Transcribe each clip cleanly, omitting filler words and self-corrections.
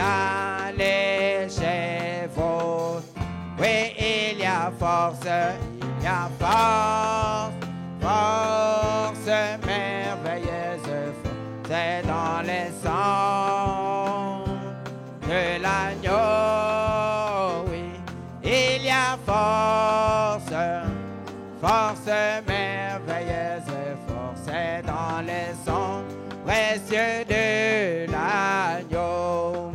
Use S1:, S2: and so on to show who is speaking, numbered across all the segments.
S1: dans les chevaux. Oui, il y a force, force merveilleuse, c'est dans les sangs de l'agneau. Oui, il y a force merveilleuse, force est dans les sangs précieux de l'agneau.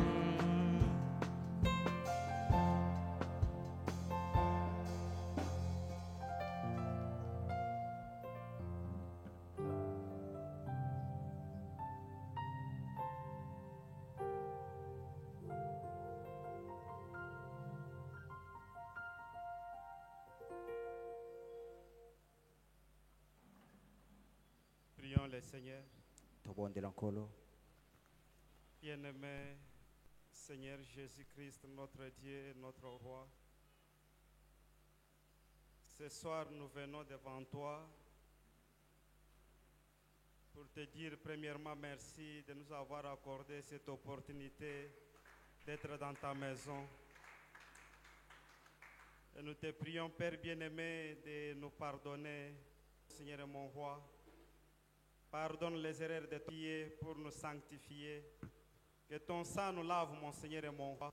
S2: Prions le Seigneur. Bien-aimé Seigneur Jésus-Christ, notre Dieu et notre Roi, ce soir nous venons devant toi pour te dire premièrement merci de nous avoir accordé cette opportunité d'être dans ta maison. Et nous te prions, Père bien-aimé, de nous pardonner, Seigneur et mon Roi. Pardonne les erreurs de ton pied pour nous sanctifier. Que ton sang nous lave, mon Seigneur et mon Roi.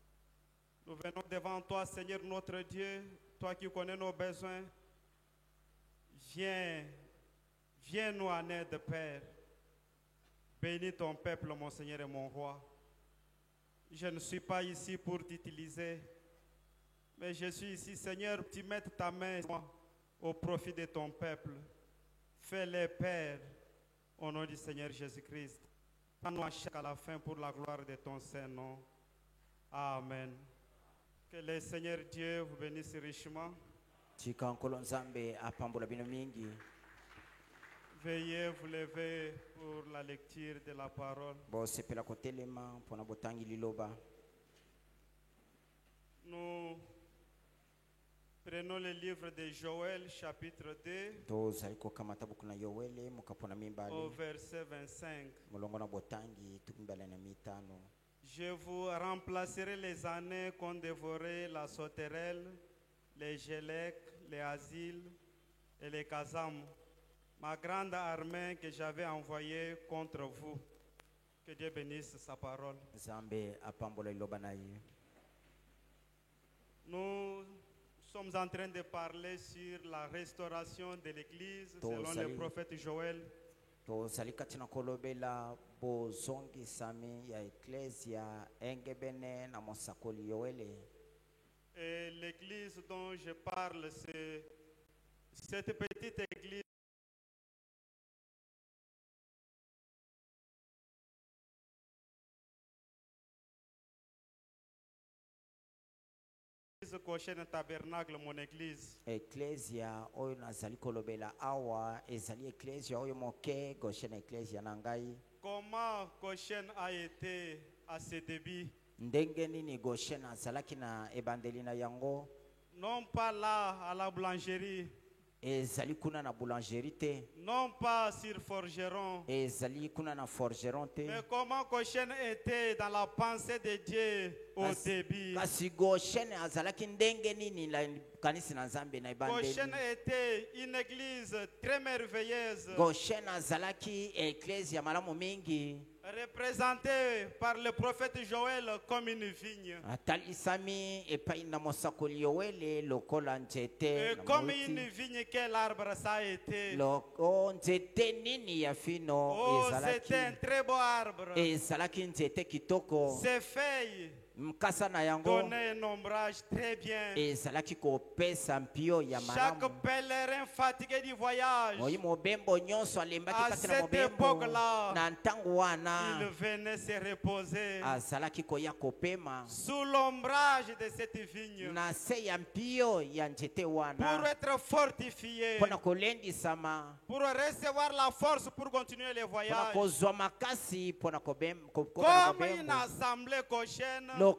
S2: Nous venons devant toi, Seigneur notre Dieu, toi qui connais nos besoins. Viens nous en aide, Père. Bénis ton peuple, mon Seigneur et mon Roi. Je ne suis pas ici pour t'utiliser, mais je suis ici, Seigneur, pour tu mettes ta main au profit de ton peuple. Fais-le, Père, au nom du Seigneur Jésus-Christ. Prends-nous à chaque à la fin pour la gloire de ton Saint-Nom. Amen. Que le Seigneur Dieu vous bénisse richement. Veuillez vous lever pour la lecture de la parole. Nous prenons le livre de Joël, chapitre 2, au verset 25. Je vous remplacerai les années qu'ont dévoré la sauterelle, les gélèques, les asiles et les kazam, ma grande armée que j'avais envoyée contre vous. Que Dieu bénisse sa parole. Nous sommes en train de parler sur la restauration de l'Église selon le prophète Joël. Et l'église dont je parle, c'est cette petite église Goshen Tabernacle, mon église.
S1: Ecclesia oyo nazali kolobela awa ezali ecclesia oyo moke Goshen ecclesia nangai.
S2: Comment Goshen a été à ses débuts?
S1: Ndenge nini Goshen azalaki na ebandeli na yango?
S2: Non pas là à la boulangerie.
S1: Ezali kuna na boulangerie te.
S2: Non pas sur forgeron.
S1: Ezali kuna na forgeron te.
S2: Mais comment Goshen était dans la pensée de Dieu au début?
S1: Kasi Goshen azalaki ndenge nini la kanisa na Nzambe na ebandeli?
S2: Goshen était une église très merveilleuse.
S1: Goshen azalaki ecclesia malamu mingi.
S2: Représenté par le prophète Joël comme une vigne.
S1: Et
S2: comme une vigne, quel arbre ça a été?
S1: Oh, c'était
S2: un très beau arbre. Ses feuilles donnaient un ombrage très bien. Chaque pèlerin fatigué du voyage, à cette époque-là, il venait se reposer sous l'ombrage de cette vigne pour être fortifié, pour recevoir la force pour continuer le voyage. Comme une assemblée Goshen, oh,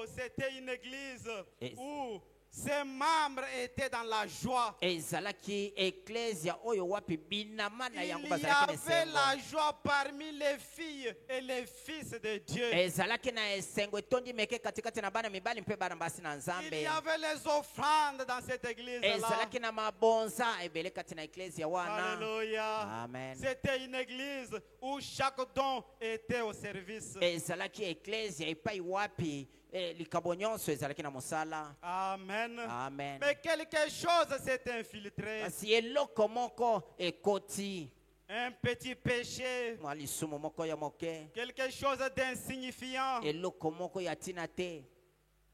S2: c'était une église où Ses membres étaient dans la joie.
S1: ezalaki ecclesia oyo wapi binama na
S2: Il
S1: yango
S2: y
S1: bazalaki na
S2: avait
S1: esengo
S2: la joie parmi les filles et les fils de Dieu.
S1: ezalaki na esengo etondi meke katikati na bana mibali mpe bana basi na
S2: Il
S1: nzambe
S2: y avait les offrandes dans cette église-là.
S1: ezalaki na mabonza ebele kati na ecclesia wana
S2: Alléluia.
S1: amen
S2: C'était une église où chaque don était au service.
S1: ezalaki ecclesia epai wapi likabo nyonso ezalaki na mosala
S2: Amen.
S1: amen
S2: Mais quelque chose s'est infiltré.
S1: kasi eloko moko ekoti
S2: Un petit péché.
S1: mwa lisumu moko ya moke
S2: Quelque chose d'insignifiant.
S1: eloko moko ya ntina te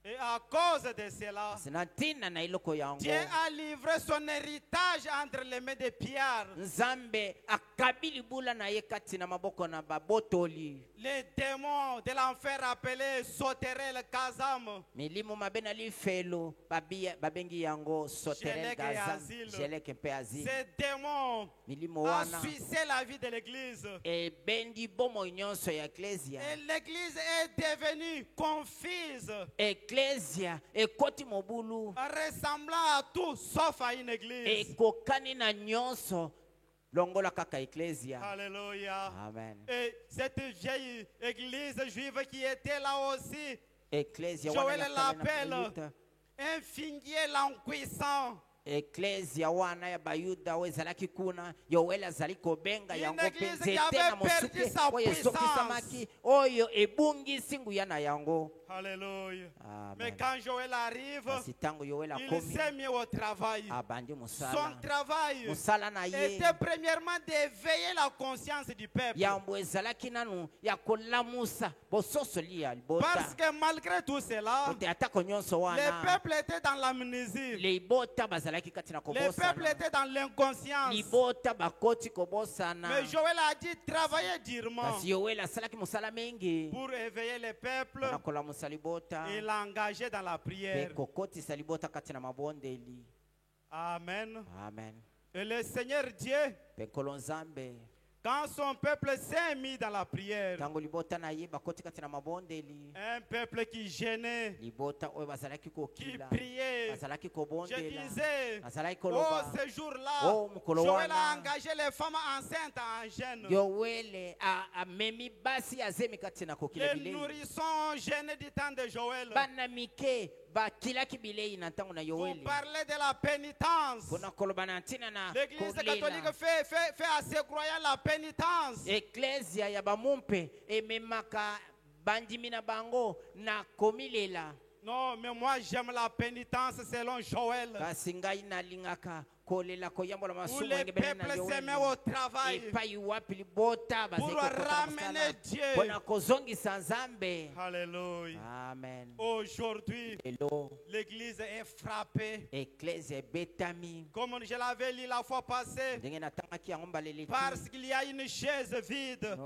S2: Et à cause de cela,
S1: kasi na ntina na eloko yango
S2: Dieu a livré son héritage entre les mains de Pierre.
S1: nzambe akabi libula na ye kati na maboko na babotoli
S2: Les démons de l'enfer appelés Sauterelle, Kazam,
S1: milimo mabe na lifelo babengi yango soterel
S2: Jelek et
S1: gaza
S2: Azil.
S1: jeleke mpe azil
S2: ces démons
S1: milimo
S2: ont
S1: wana
S2: sucé la vie de l'église.
S1: ebendi bomoi nyonso ya eklesia
S2: Et l'église est devenue confuse,
S1: eklesia ekoti mobulu
S2: ressemblant à tout sauf à une église.
S1: ekokani na nyonso longola kaka eklesia
S2: Alléluia.
S1: amen
S2: Et cette vieille église juive qui était là aussi,
S1: eklesia
S2: Joël
S1: wana ya kala na
S2: l'appelle
S1: bayuda
S2: un figuier languissant.
S1: eklesia wana ya bayuda oyo ezalaki kuna yoweli azali kobenga
S2: Une
S1: yango mpe
S2: église qui
S1: nzete
S2: avait
S1: na
S2: perdu
S1: mosuke
S2: sa
S1: oyo esokisamaki oyo ebungisi nguya na yango
S2: Alléluia. Mais
S1: amen
S2: quand Joël arrive,
S1: kasi ntango yoweli
S2: il
S1: akomi
S2: s'est mis au travail.
S1: abandi
S2: Son
S1: mosala
S2: travail
S1: mosala na ye
S2: était premièrement d'éveiller la conscience du peuple.
S1: yambo ezalaki nanu ya kolamusa bososoli ya
S2: Parce
S1: libota
S2: que malgré tout cela,
S1: kote atako nyonso
S2: le
S1: wana
S2: peuple était dans l'amnésie.
S1: libota bazalaki kati na
S2: Le peuple
S1: kobosana
S2: était dans l'inconscience.
S1: libota bakoti kobosana
S2: Mais Joël a dit travailler durement
S1: kasi yoweli asalaki mosala mingi
S2: pour éveiller le peuple
S1: mpona kolamusa libota
S2: et l'engager dans la
S1: mpe
S2: prière.
S1: kokotisa libota kati na mabondeli
S2: Amen.
S1: amen
S2: Et le Seigneur Dieu,
S1: mpe nkolo nzambe
S2: quand son peuple s'est mis dans la prière,
S1: ntango libota na ye bakoti kati na mabondeli
S2: un peuple qui gênait,
S1: libota oyo bazalaki
S2: qui
S1: kokila
S2: priait,
S1: bazalaki
S2: je
S1: kobondela
S2: disais,
S1: bazalaki
S2: oh,
S1: koloba
S2: ce jour-là,
S1: Oh, mukolo
S2: Joël a
S1: wana.
S2: engagé les femmes enceintes en jeûne.
S1: yowele amemi basi azemi kati na kokila
S2: Les
S1: bilei
S2: nourrissons gênés du temps de Joël.
S1: bana mike bakilaki bilei na ntango na
S2: Vous
S1: yoweli
S2: parlez de la pénitence.
S1: mpona koloba na ntina na
S2: L'église catholique
S1: kolela
S2: fait à ses croyants la pénitence.
S1: eklesia ya bamumpe ememaka bandimi na bango na komilela
S2: Non, mais moi j'aime la pénitence selon Joël.
S1: kasi ngai nalingaka kolela koyambola
S2: Où
S1: masumu
S2: les
S1: engebele na
S2: peuples se mettent
S1: yoweli
S2: au travail
S1: epai wapi libota
S2: pour ramener Dieu.
S1: mpona kozongisa nzambe
S2: Alléluia.
S1: amen
S2: Aujourd'hui,
S1: lelo
S2: l'église est frappée.
S1: eklesia ebetami
S2: Comme je l'avais lu la fois passée,
S1: ndenge natangaki yango mbaleleki
S2: parce qu'il y a une chaise vide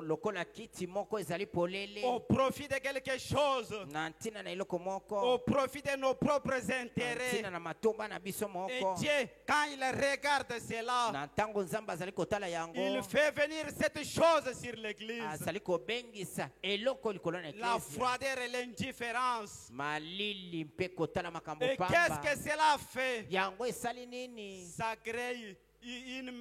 S1: lokola kiti moko ezali polele
S2: au profit de quelque chose,
S1: na ntina na eloko
S2: au
S1: moko
S2: profit de nos propres
S1: na
S2: intérêts.
S1: ntina na matomba na biso
S2: Et
S1: moko
S2: Dieu, quand il regarde cela,
S1: na ntango nzambe azali kotala
S2: il
S1: yango
S2: fait venir cette chose sur l'église.
S1: azali kobengisa eloko likolo na
S2: La
S1: eklesia
S2: froideur et l'indifférence.
S1: malili mpe kotala makambo
S2: Et qu'est-ce
S1: pamba
S2: que cela fait?
S1: yango esali nini
S2: Ça crée une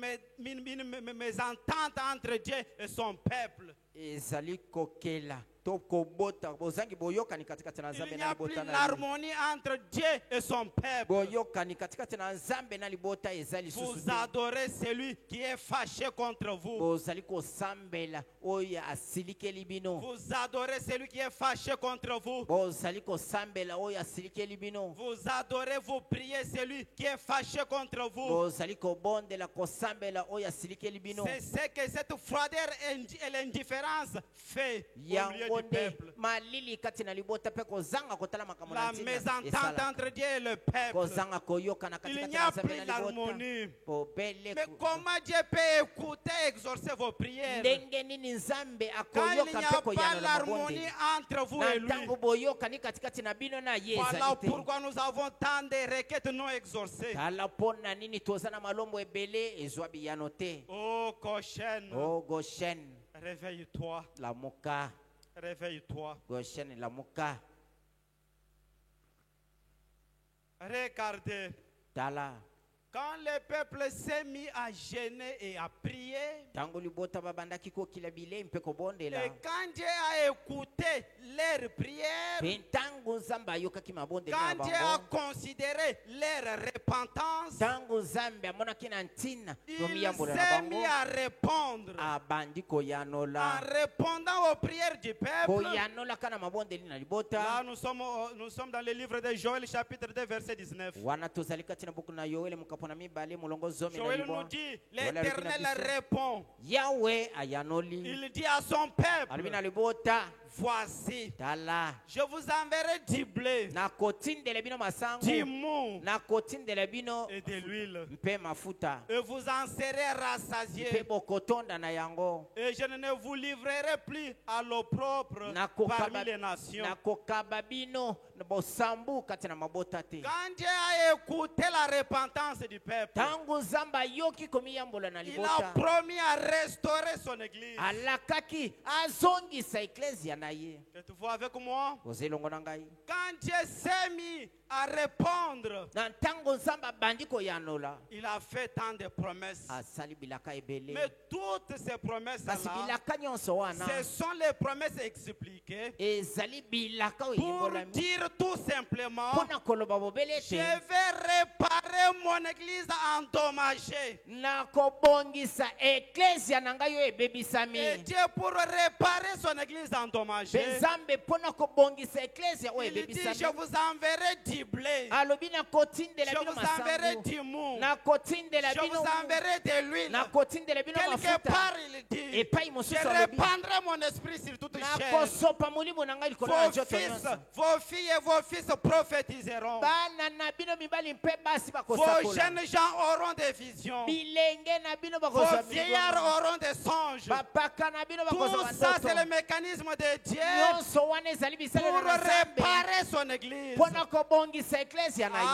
S2: mésentente entre Dieu et son peuple.
S1: ezali kokela to kobota bozangi boyokani katikati na
S2: Il
S1: nzambe
S2: n'y
S1: na
S2: a plus
S1: libota na ye.
S2: l'harmonie entre Dieu et son peuple.
S1: boyokani katikati na nzambe na libota eza lisusu
S2: Vous
S1: te.
S2: adorez celui qui est fâché contre vous.
S1: bozali kosambela oyo asilikeli bino
S2: Vous adorez celui qui est fâché contre vous.
S1: bozali kosambela oyo asilikeli bino
S2: Vous adorez, vous priez celui qui est fâché contre vous.
S1: bozali kobondela kosambela oyo asilikeli bino
S2: C'est ce que cette froideur et l'indifférence fait au milieu
S1: yango
S2: du
S1: nde
S2: peuple.
S1: malili kati na libota mpe kozanga kotala makambo na
S2: La
S1: ntina
S2: mésentente
S1: esalaka.
S2: entre Dieu et le peuple.
S1: kozanga koyokana
S2: Il
S1: katikati
S2: n'y
S1: na
S2: a
S1: nzambe
S2: plus
S1: na libota
S2: d'harmonie.
S1: popele
S2: Mais comment Dieu peut écouter et exaucer vos prières
S1: ndenge nini nzambe
S2: quand il
S1: akoyoka
S2: n'y
S1: mpe
S2: a pas
S1: koyanola
S2: l'harmonie
S1: mabondeli
S2: entre vous
S1: na
S2: et lui?
S1: ntango boyokani katikati na bino na ye
S2: Voilà
S1: ezali te
S2: pourquoi nous avons tant de requêtes non exaucées.
S1: tala mpo na nini toza na malombo ebele ezwa biyano te
S2: Oh, Goshen,
S1: o goshen
S2: réveille-toi,
S1: lamuka
S2: réveille-toi.
S1: goshen lamuka
S2: Regardez,
S1: tala
S2: quand le peuple s'est mis à gêner et à prier,
S1: tangu libota babandaki kokila bile mpe
S2: et
S1: kobondela
S2: quand Dieu a écouté leurs prières,
S1: mpe ntango nzambe ayokaki mabondeli na
S2: quand Dieu a
S1: bango
S2: considéré leur repentance,
S1: ntango nzambe amonaki na ntina
S2: il
S1: yomiyambola na
S2: s'est
S1: bango
S2: mis à répondre.
S1: abandi
S2: En
S1: koyanola
S2: répondant aux prières du peuple,
S1: koyanolaka na mabondeli na libota
S2: là nous sommes dans le livre de Joël chapitre 2 verset 19.
S1: wana tozali kati na buku na yoele mukapo na mibale mulongo zomi na
S2: Joël nous
S1: libwa
S2: dit,
S1: Joël
S2: l'Éternel
S1: alobaki na biso,
S2: répond.
S1: yawe ayanoli
S2: Il dit à son
S1: alobi
S2: peuple,
S1: na libota
S2: voici,
S1: tala
S2: je vous enverrai du blé,
S1: nakotindela bino masango
S2: du mou
S1: nakotindela bino
S2: et de l'huile.
S1: mpe mafuta
S2: Et vous en serez
S1: mpe
S2: rassasiés.
S1: bokotonda na yango
S2: Et je ne vous livrerai plus à l'opprobre parmi les nations.
S1: nakokaba bino na bosambu kati na mabota te
S2: Quand Dieu a écouté la repentance du peuple,
S1: ntango nzambe ayoki komiyambola na
S2: il a
S1: libota
S2: promis à restaurer son église.
S1: alakaki azongisa eklezia na ye
S2: Êtes-vous avec moi?
S1: oza elongo na ngai
S2: Quand Dieu s'est mis à répondre,
S1: na ntango nzambe abandi koyanola
S2: il a fait tant de promesses.
S1: asali bilaka ebele
S2: Mais toutes ces promesses-là,
S1: kasi bilaka nyonso wana
S2: ce sont les promesses expliquées
S1: ezali bilaka oyo
S2: pour
S1: eyembolami
S2: dire tout simplement,
S1: mpona koloba bobele
S2: je
S1: te
S2: vais réparer mon église endommagée.
S1: nakobongisa eklezia na ngai oyo
S2: Et
S1: ebebisami
S2: Dieu, pour réparer son église
S1: mpe
S2: endommagée,
S1: nzambe mpona kobongisa eklezia oyo
S2: il dit, je
S1: ebebisami
S2: vous enverrai du blé,
S1: alobi nakotindela
S2: je
S1: bino
S2: vous enverrai
S1: masango
S2: du mou,
S1: nakotindela
S2: je
S1: bino
S2: vous enverrai de l'huile.
S1: nakotindela bino
S2: Quelque
S1: mafuta
S2: part, il dit,
S1: epai
S2: je
S1: mosusu alobi
S2: répandrai mon esprit sur toute chair.
S1: nakosopa molimo na ngai likolo na
S2: Vos
S1: nzoto
S2: fils,
S1: nyonso
S2: vos filles et vos fils prophétiseront.
S1: bana na bino mibali mpe basi
S2: Vos
S1: bakosakola
S2: jeunes gens auront des visions.
S1: bilenge na bino
S2: Vos
S1: bakozwa
S2: vieillards
S1: milongo
S2: auront des songes.
S1: bapaka na bino
S2: Tout
S1: bakozwa
S2: ça, c'est le
S1: bandoto
S2: mécanisme de Dieu
S1: nyonso wana ezali
S2: pour
S1: bisalelo na nzambe
S2: réparer son église.
S1: mpona kobongisa eklezia na ye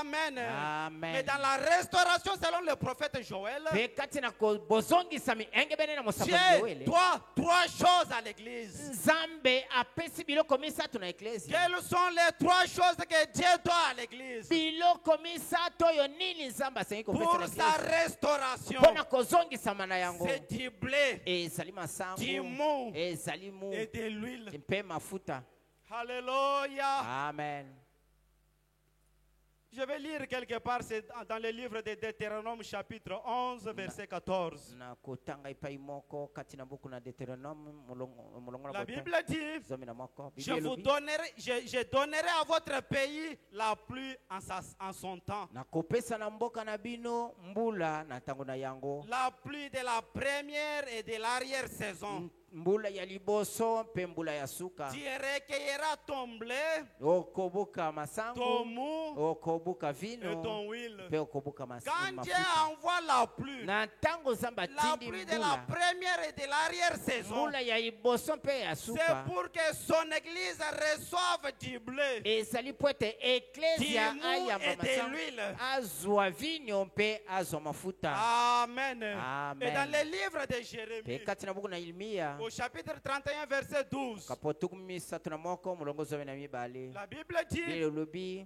S2: Amen.
S1: Amen.
S2: Mais dans la restauration, selon le prophète Joël,
S1: mpe kati na bozongisa mienge bene na mosango
S2: Dieu
S1: joele
S2: doit trois choses à l'église.
S1: nzambe apesi biloko misato na eklezia
S2: Quelles sont les trois choses que Dieu doit à l'église
S1: biloko misato oyo nini nzambe asengi kopesa
S2: pour
S1: na
S2: sa
S1: eklezia
S2: restauration?
S1: mpona kozongisama na yango
S2: C'est du blé,
S1: ezali masango
S2: du mou
S1: ezali mu
S2: et de l'huile.
S1: mpe mafuta
S2: Alléluia.
S1: amen
S2: Je vais lire quelque part, c'est dans le livre de Deutéronome chapitre 11, verset 14.
S1: na kotanga epai moko kati na buku na deuteronome molongo na
S2: La
S1: kota
S2: Bible dit,
S1: zomi na moko
S2: je
S1: Biblia
S2: vous
S1: elobi,
S2: donnerai, je donnerai à votre pays la pluie en son temps.
S1: nakopesa na mboka na bino mbula na ntango na yango
S2: La pluie de la première et de l'arrière-saison.
S1: mbula ya liboso mpe mbula ya suka
S2: Tu recueilleras ton blé,
S1: okobuka
S2: ton
S1: masango
S2: mou
S1: okobuka
S2: et
S1: vino
S2: ton huile.
S1: mpe okobuka
S2: Quand Dieu
S1: mafuta
S2: envoie la pluie
S1: na ntango nzambe
S2: de
S1: atindi
S2: la
S1: mbula
S2: première et de l'arrière-saison,
S1: mbula ya liboso mpe ya
S2: c'est
S1: suka
S2: pour que son église reçoive du blé,
S1: ezali po ete
S2: du
S1: eklezia
S2: mou
S1: ayamba
S2: et de
S1: masango
S2: l'huile.
S1: azwa vino mpe azwa mafuta
S2: Amen.
S1: Amen.
S2: Et dans le livre de
S1: mpe
S2: Jérémie,
S1: kati na buku na Yeremia
S2: au chapitre 31, verset 12,
S1: kapo tuku misatu na moko mulongo zomi na mibale
S2: la Bible dit,
S1: Biblia elobi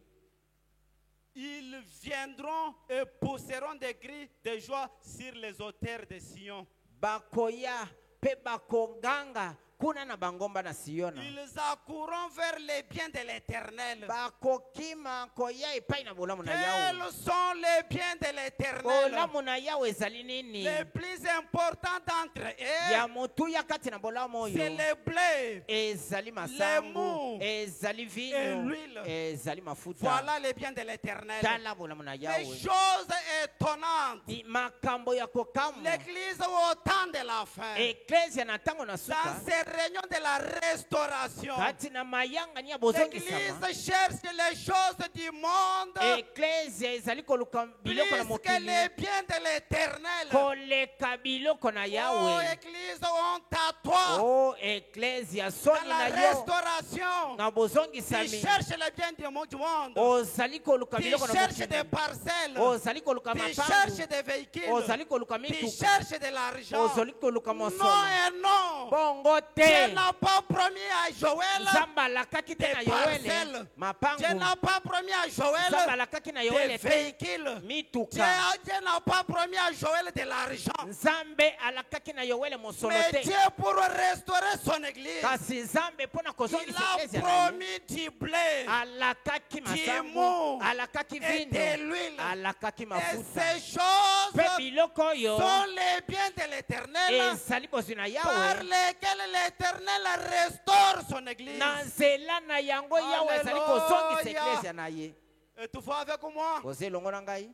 S2: ils viendront et pousseront des cris de joie sur les auteurs de Sion.
S1: bakoya mpe bakoganga kuna na bangomba na Siona
S2: Ils accourront vers les biens de l'Éternel.
S1: bakokima koya epai na bolamu na yawe
S2: Quels sont les biens de l'Éternel?
S1: bolamu na yawe ezali nini
S2: Les plus importants d'entre
S1: ya
S2: eux,
S1: motuya kati na bolamu
S2: c'est
S1: oyo
S2: le blé.
S1: ezali
S2: mou
S1: masango ezali
S2: et
S1: vino
S2: l'huile.
S1: ezali mafuta
S2: Voilà les biens de l'Éternel.
S1: tala bolamu na
S2: Les
S1: yawe
S2: choses étonnantes.
S1: makambo ya kokamwa
S2: L'Église au temps de la fin,
S1: eklezia na ntango na
S2: dans
S1: suka
S2: ces réunions de la restauration,
S1: kati na mayanga ni ya
S2: l'Église
S1: bozongisama
S2: cherche les choses du monde
S1: eklezia ezali koluka
S2: plus
S1: biloko na
S2: que
S1: mokili
S2: les biens de l'Éternel.
S1: koleka biloko na
S2: Oh,
S1: yawe
S2: Église, honte à toi.
S1: o eklezia
S2: Dans
S1: soni
S2: la
S1: na yo
S2: restauration,
S1: na
S2: tu
S1: bozongisami
S2: cherches les biens du monde.
S1: ozali koluka
S2: Tu
S1: biloko na
S2: cherches
S1: mokili
S2: des parcelles.
S1: ozali koluka
S2: Tu
S1: mapangu
S2: cherches des véhicules.
S1: ozali koluka
S2: Tu
S1: mituka
S2: cherches de l'argent.
S1: ozali koluka
S2: Non
S1: mosolo
S2: et non.
S1: bongo
S2: Dieu
S1: te
S2: n'a pas promis à Joël
S1: nzambe alakaki te
S3: des
S1: na Yoele
S3: parcelles. Dieu
S1: mapangu
S3: n'a pas promis à Joël
S1: nzambe alakaki na
S3: des
S1: Yoele te
S3: véhicules.
S1: mituka
S3: Dieu n'a pas promis à Joël de l'argent.
S1: nzambe alakaki na Yoele mosolo
S3: Mais
S1: te
S3: Dieu, pour restaurer son église,
S1: kasi nzambe mpo na
S3: il
S1: kozongisa
S3: a
S1: eklezia na ye
S3: promis du blé
S1: alakaki masangu
S3: mou
S1: alakaki
S3: et
S1: vino
S3: de l'huile.
S1: alakaki
S3: Et
S1: mafuta
S3: ces choses
S1: mpe biloko oyo
S3: sont les biens de l'Éternel
S1: ezali bozwi na
S3: par
S1: yawe
S3: lesquels l'Éternel restaure son église.
S1: na nzela na yango yawe azali kozongisa eklezia na ye
S3: Et tu vois avec moi,
S1: oza elongo na ngai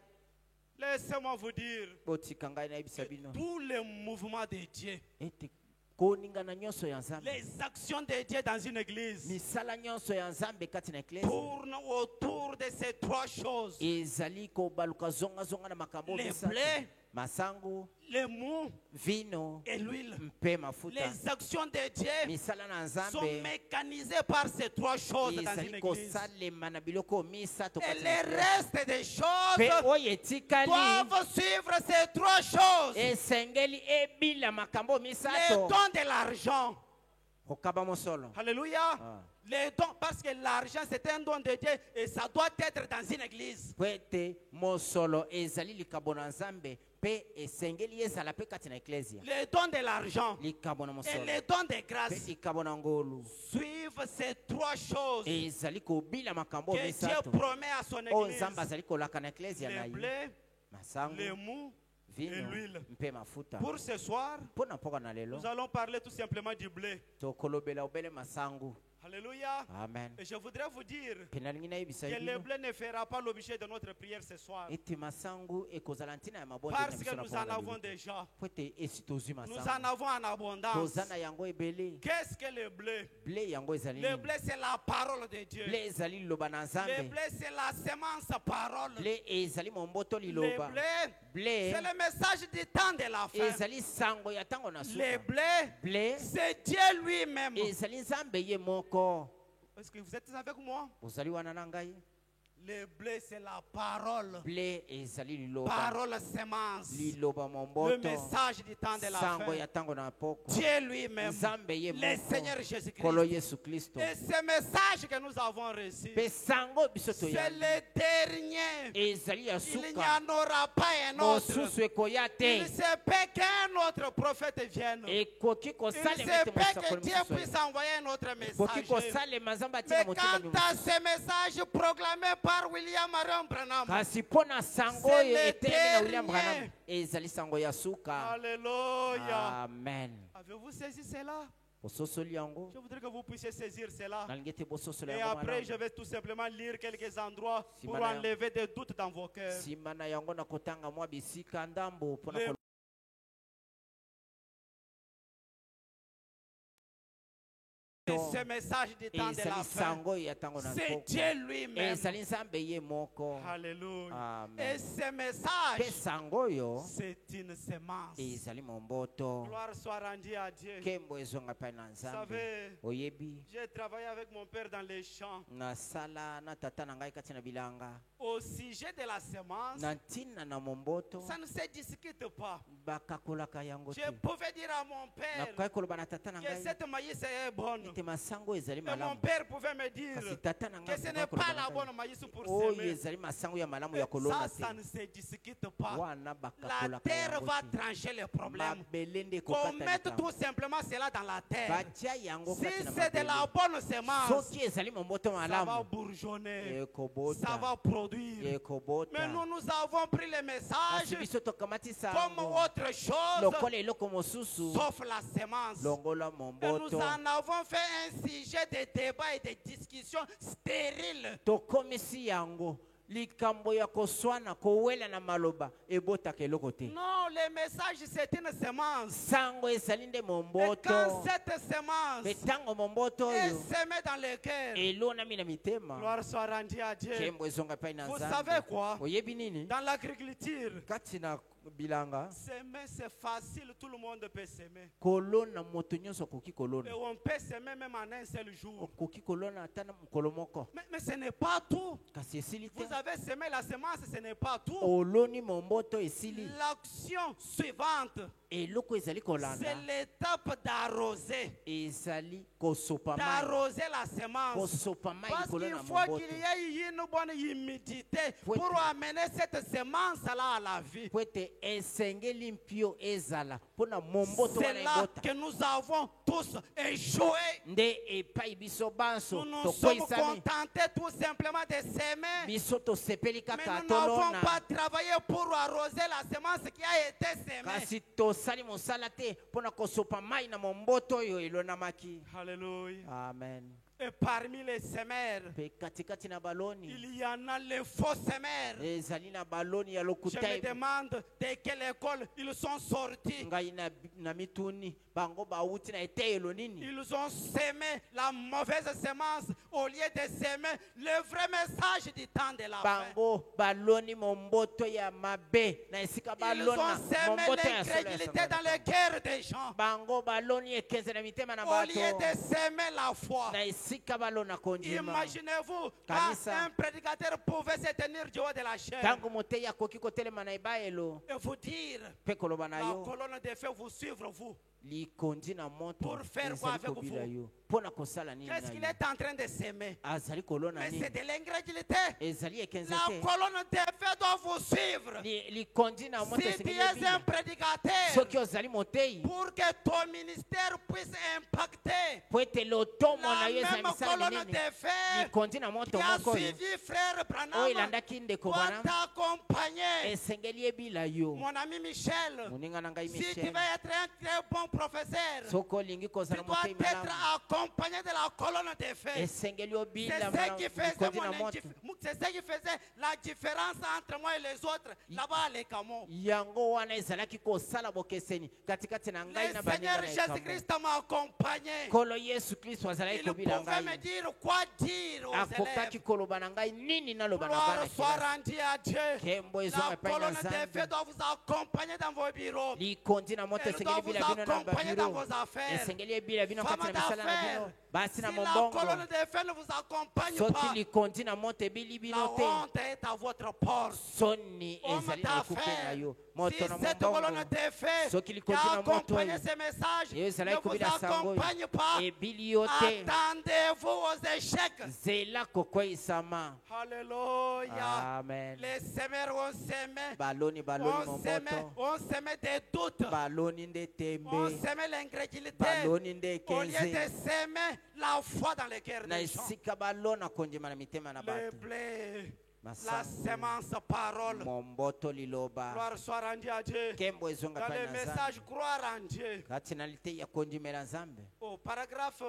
S2: Laissez-moi vous dire,
S1: botika ngai nayebisa bino
S3: tous les mouvements de Dieu,
S1: ete koningana nyonso ya nzambe
S3: les actions de Dieu dans une église
S1: misala nyonso ya nzambe kati na eklezia
S3: tournent autour de ces trois choses.
S1: ezali kobaluka zongazonga na makambo
S3: Les
S1: misato
S3: blés,
S1: masangu
S3: les mous
S1: vino
S3: et l'huile.
S1: mpe mafuta
S3: Les actions de Dieu
S1: misala na
S3: sont
S1: nzambe
S3: mécanisées par ces trois choses dans une
S1: ezali
S3: église.
S1: kosalema na biloko misato
S3: Et
S1: kati
S3: les
S1: na eklezia
S3: restes des
S1: mpe
S3: choses
S1: oyo etikali
S3: doivent suivre ces trois choses.
S1: esengeli ebila makambo
S3: Les
S1: misato
S3: dons de l'argent.
S1: kokaba mosolo
S3: Alléluia.
S1: Ah.
S3: Les dons, parce que l'argent c'est un don de Dieu et ça doit être dans une église.
S1: po ete mosolo ezali likabo na nzambe mpe esengeli ezala mpe kati na eklezia
S3: Les dons de l'argent
S1: likabo na
S3: et
S1: mosolo
S3: les dons de
S1: mpe
S3: grâce
S1: likabo na ngolu
S3: suivent ces trois choses
S1: ezali kobila makambo
S3: que Dieu
S1: misato
S3: promet à son
S1: oyo
S3: église.
S1: nzambe azali kolaka na eklezia na
S3: Les
S1: ye
S3: blés,
S1: masangu
S3: les mous et
S1: vino
S3: l'huile.
S1: mpe mafuta
S3: Pour ce soir,
S1: mpo na mpoka na lelo
S2: nous allons parler tout simplement du blé.
S1: tokolobela obele masangu
S2: Alléluia.
S1: amen
S2: Et je voudrais vous dire
S1: mpe nalingi nayebisa
S2: que
S1: ye
S2: le
S1: bino
S2: blé ne fera pas l'objet de notre prière ce soir.
S1: ete masangu ekozala ntina ya mabonde
S2: Parce
S1: na
S2: que
S1: biso na
S2: nous
S1: mpoka
S2: en
S1: na
S2: avons
S1: lelo
S2: déjà.
S1: po ete esi tozwi
S2: Nous en
S1: masangu
S2: avons en abondance.
S1: toza na yango ebele
S2: Qu'est-ce que le blé?
S1: ble yango ezali
S3: le
S1: nini
S3: blé c'est la parole de Dieu.
S1: ble ezali liloba na
S3: Le
S1: nzambe
S3: blé c'est la semence parole.
S1: ble ezali momboto
S3: Le
S1: liloba
S3: blé
S1: ble
S3: c'est le message du temps de la fin.
S1: ezali sango ya ntango na
S3: Le
S1: suka
S3: blé
S1: ble
S3: c'est Dieu lui-même.
S1: ezali nzambe ye moko
S2: Est-ce que vous êtes avec moi?
S1: ozali wana na ngai
S3: Le blé c'est la parole.
S1: ble ezali liloba
S3: Parole semence.
S1: liloba
S3: Le
S1: momboto
S3: message du temps de la
S1: sango
S3: fin.
S1: ya ntango na poko
S3: Dieu lui-même.
S1: nzambe ye
S3: Le
S1: moko
S3: Seigneur Jésus-Christ.
S1: kolo yesu kristo
S3: Et ce message que nous avons reçu,
S1: mpe sango biso
S3: c'est
S1: toyambi
S3: le dernier.
S1: ezali ya
S3: Il n'y
S1: suka
S3: en aura pas un autre.
S1: mosusu ekoya
S3: Il
S1: te
S3: se peut qu'un autre prophète vienne.
S1: ekoki
S3: Il
S1: kosalema
S3: se
S1: ete
S3: peut
S1: mosakoli
S3: que Dieu
S1: mosusu
S3: puisse
S1: aye.
S3: envoyer un autre
S1: ekoki
S3: message.
S1: kosalema nzambe atina
S3: Mais
S1: motelemi
S3: quant à
S1: mosusu
S3: ce message proclamé par William Marion Branham,
S1: kasi mpo na sango
S3: C'est
S1: oyo
S3: le
S1: etelemi na william
S3: dernier.
S1: branham ezali sango ya suka
S2: Alléluia.
S1: amen
S2: Avez-vous saisi cela?
S1: bososoli yango
S2: Je voudrais que vous puissiez saisir cela.
S1: nalingi ete bososola
S2: Et
S1: yango
S2: après, je
S1: malamu
S2: vais tout simplement lire quelques endroits
S1: Si
S2: pour
S1: madame-
S2: enlever des doutes dans vos cœurs.
S1: nsima na yango na kotanga mwa bisika ndambo mpona
S2: Le-
S3: et ce message du temps de la
S1: ezali
S3: fin,
S1: sango ya ntango na
S3: c'est
S1: poko
S3: Dieu lui-même.
S1: ezali nzambe ye moko
S2: Alléluia.
S3: Et
S1: amen
S3: ce
S1: mpe
S3: message,
S1: sango oyo
S3: c'est une semence.
S1: ezali momboto
S2: Gloire soit rendue à Dieu.
S1: nkembo ezonga epai na
S2: Vous
S1: nzambe
S2: savez,
S1: oyebi
S2: j'ai travaillé avec mon père dans les champs.
S1: nasala na tata na ngai kati na bilanga
S3: Au sujet de la semence,
S1: na ntina na momboto
S3: ça ne se discute pas.
S1: bakakolaka yango te
S3: Je pouvais dire à mon père
S1: nakoki koloba na tata na
S3: que
S1: ngai
S3: cette maïs est bonne.
S1: ete masango ezali
S3: Et mon
S1: malamu
S3: père pouvait me dire
S1: kasi tata na ngai
S3: que ce
S1: akoki
S3: n'est
S1: koloba
S3: pas
S1: na
S3: la
S1: ngai,
S3: bonne maïs pour
S1: oyo
S3: semer.
S1: ezali masango ya malamu ya kolona
S3: Ça, ça
S1: te
S3: ne se discute pas.
S1: wana
S3: La
S1: bakakolaka
S3: terre
S1: yango
S3: va
S1: te
S3: trancher les problèmes.
S1: mabele nde
S3: Qu'on
S1: ekokata
S3: mette
S1: likambo.
S3: tout simplement cela dans la terre.
S1: batia yango
S3: Si
S1: kati na
S3: c'est de la
S1: mabele
S3: bonne semence,
S1: soki ezali momboto
S3: ça va
S1: malamu
S3: bourgeonner, ça
S1: ekobota
S3: va produire. Mais
S1: ekobota
S3: nous avons pris le
S1: kasi
S3: message
S1: biso tokamati
S3: comme
S1: sango
S3: autre chose,
S1: lokola eloko mosusu
S3: sauf la semence.
S1: longola
S3: Et nous
S1: momboto
S3: en avons fait un sujet de débat et de discussion stérile.
S1: tokomisi yango likambo ya koswana kowela na maloba ebotaka eloko te
S3: Non, le message c'est une semence.
S1: sango ezali nde
S3: Et
S1: momboto
S3: quand cette semence
S1: mpe ntango momboto
S3: est
S1: oyo
S3: semée dans le cœur,
S1: elonami na mitema
S2: Gloire soit rendue à Dieu.
S1: nkembo ezonga epai na
S3: vous
S1: nzambe
S3: savez quoi?
S1: oyebi nini
S2: Dans l'agriculture,
S1: kati na bilanga
S3: S'aimer, c'est facile, tout le monde peut s'aimer.
S1: kolona moto nyonso koki kolona
S3: Et on peut s'aimer même en un seul jour.
S1: okoki kolona ata na mokolo moko
S3: Mais ce n'est pas tout.
S1: kasi esili te
S3: Vous avez semé la semence, ce n'est pas tout.
S1: oloni momboto esili
S3: L'action suivante,
S1: eloko ezali
S3: c'est
S1: kolanda
S3: l'étape d'arroser.
S1: ezali kosopa mai
S3: D'arroser la semence.
S1: kosopa mai
S3: Parce
S1: likolo
S3: qu'il
S1: na
S3: faut
S1: momboto
S3: qu'il y ait une bonne humidité
S1: Faut
S3: pour
S1: être-
S3: amener cette semence-là à la vie.
S1: po ete esengeli mpio ezala mpo na momboto
S3: C'est
S1: wana
S3: là
S1: ebota
S3: que nous avons tous échoué.
S1: nde epai biso banso
S3: Nous nous sommes
S1: tokweyisami
S3: contentés tout simplement de s'aimer.
S1: biso tosepeli
S3: Mais
S1: kaka
S3: nous n'avons
S1: tolona
S3: pas travaillé pour arroser la semence qui a été semée.
S1: kasi tosali mosala te mpo na kosopa mai na momboto oyo elonamaki
S3: Alléluia.
S1: amen
S3: Et parmi les semeurs,
S1: mpe katikati na baloni
S3: il y en a les faux semeurs.
S1: ezali na baloni ya
S3: Je me
S1: lokuta
S3: demande de quelle école ils sont sortis.
S1: ngai na mituni bango bauti na eteyelo nini
S3: Ils ont semé la mauvaise semence au lieu de semer le vrai message du temps de la fin.
S1: bango baloni momboto ya mabe na esika
S3: Ils ont
S1: balona
S3: semé
S1: momboto ya solo ya
S3: l'incrédulité
S1: sangano.
S3: dans le cœur des gens
S1: bango baloni ekenze na mitema na
S3: au lieu
S1: bato
S3: de semer la foi.
S1: na esika balona kondima
S3: Imaginez-vous quand
S1: Kanisa.
S3: un prédicateur pouvait se tenir du haut de la chair
S1: ntango motei akoki kotelema na ebayelo
S3: et vous dire,
S1: mpe koloba na
S3: la
S1: yo
S3: colonne de feu vous suivre vous.
S1: likondi na moto
S3: Pour faire quoi
S1: ezali
S3: avec
S1: kobila
S3: vous?
S1: yo mpo na kosala nini
S3: Qu'est-ce
S1: na
S3: qu'il
S1: yo
S3: est en train de s'aimer?
S1: azali kolona
S3: Mais c'est
S1: nini
S3: de l'incrédulité.
S1: ezali ekenze
S3: La
S1: te
S3: colonne de feu doit vous suivre.
S1: likondi na moto
S3: Si tu
S1: esengeli
S3: es un
S1: ebila
S3: prédicateur,
S1: soki ozali motei
S3: pour que ton ministère puisse impacter
S1: po ete lotomo na
S3: la
S1: yo ezala
S3: même
S1: misala
S3: colonne
S1: minene
S3: de feu
S1: likondi na moto
S3: qui a
S1: moko oyo
S3: suivi frère
S1: oyo
S3: Branham
S1: elandaki ndeko
S3: doit
S1: bana
S3: t'accompagner.
S1: esengeli ebila yo
S3: Mon ami Michel,
S1: moninga na ngai
S3: si tu
S1: michel
S3: veux être un très bon professeur,
S1: soki olingi
S3: tu
S1: kozala
S3: dois
S1: motei
S3: être
S1: malamu
S3: accompagné de la colonne de feu.
S1: esengeli
S3: C'est
S1: obila
S3: ce qui faisait
S1: likondi na moto
S3: c'est ce qui faisait la différence entre moi et les autres là-bas à l'Écamon.
S1: yango wana ezalaki kosala bokeseni katikati na ngai
S3: Le
S1: na
S3: Seigneur
S1: baninga na
S3: Jésus-Christ m'a accompagné.
S1: nkolo yesu kristo azalaki
S3: Il
S1: kobila
S3: pouvait me
S1: ngai
S3: dire quoi dire aux
S1: akokaki
S3: élèves.
S1: koloba na ngai nini naloba na
S3: Gloire
S1: bana
S3: soit
S1: kelasi
S3: rendue à Dieu.
S1: nkembo
S3: La
S1: ezonga epai na
S3: colonne de feu
S1: nzambe
S3: doit vous accompagner dans vos bureaux.
S1: likondi na moto
S3: Elle doit
S1: esengeli
S3: vous
S1: ebila bino na
S3: accompagner dans
S1: babiro
S3: vos affaires.
S1: esengeli ebila bino
S3: Femme
S1: kati na misala na
S3: d'affaires,
S1: bino basi
S3: si
S1: na
S3: la
S1: mombongo
S3: colonne de feu ne vous accompagne
S1: soki
S3: pas,
S1: likondi na moto ebili
S3: la
S1: bino te
S3: honte est à votre porte.
S1: soni
S3: Homme
S1: ezali na ekuke na
S3: d'affaires,
S1: yo
S3: si
S1: moto na
S3: cette colonne
S1: mombongo
S3: de feu
S1: soki
S3: qui
S1: likondi na moto
S3: accompagne
S1: oyo
S3: ces messages
S1: yo
S3: ne
S1: ezalaki
S3: vous
S1: kobila sango oyo
S3: accompagne pas,
S1: ebili yo te
S3: attendez-vous aux échecs.
S1: zela kokweyisama
S3: Alléluia.
S1: amen
S3: Les semeurs ont semé.
S1: baloni momboto
S3: On s'aimait des doutes.
S1: baloni nde
S3: On
S1: tembe
S3: s'aimait l'incrédulité.
S1: baloni nde
S3: Au lieu de
S1: ekenze
S3: s'aimer la foi dans le cœur
S1: na
S3: des gens.
S1: esika balona kondima na mitema na
S3: Le
S1: bato
S3: blé, la
S1: masango
S3: semence parole.
S1: momboto liloba
S3: Gloire soit rendue à Dieu.
S1: nkembo ezonga
S3: Dans
S1: epai
S3: le
S1: na
S3: message
S1: nzambe
S3: croire en Dieu.
S1: kati na liteyi ya kondimela nzambe
S3: Au paragraphe,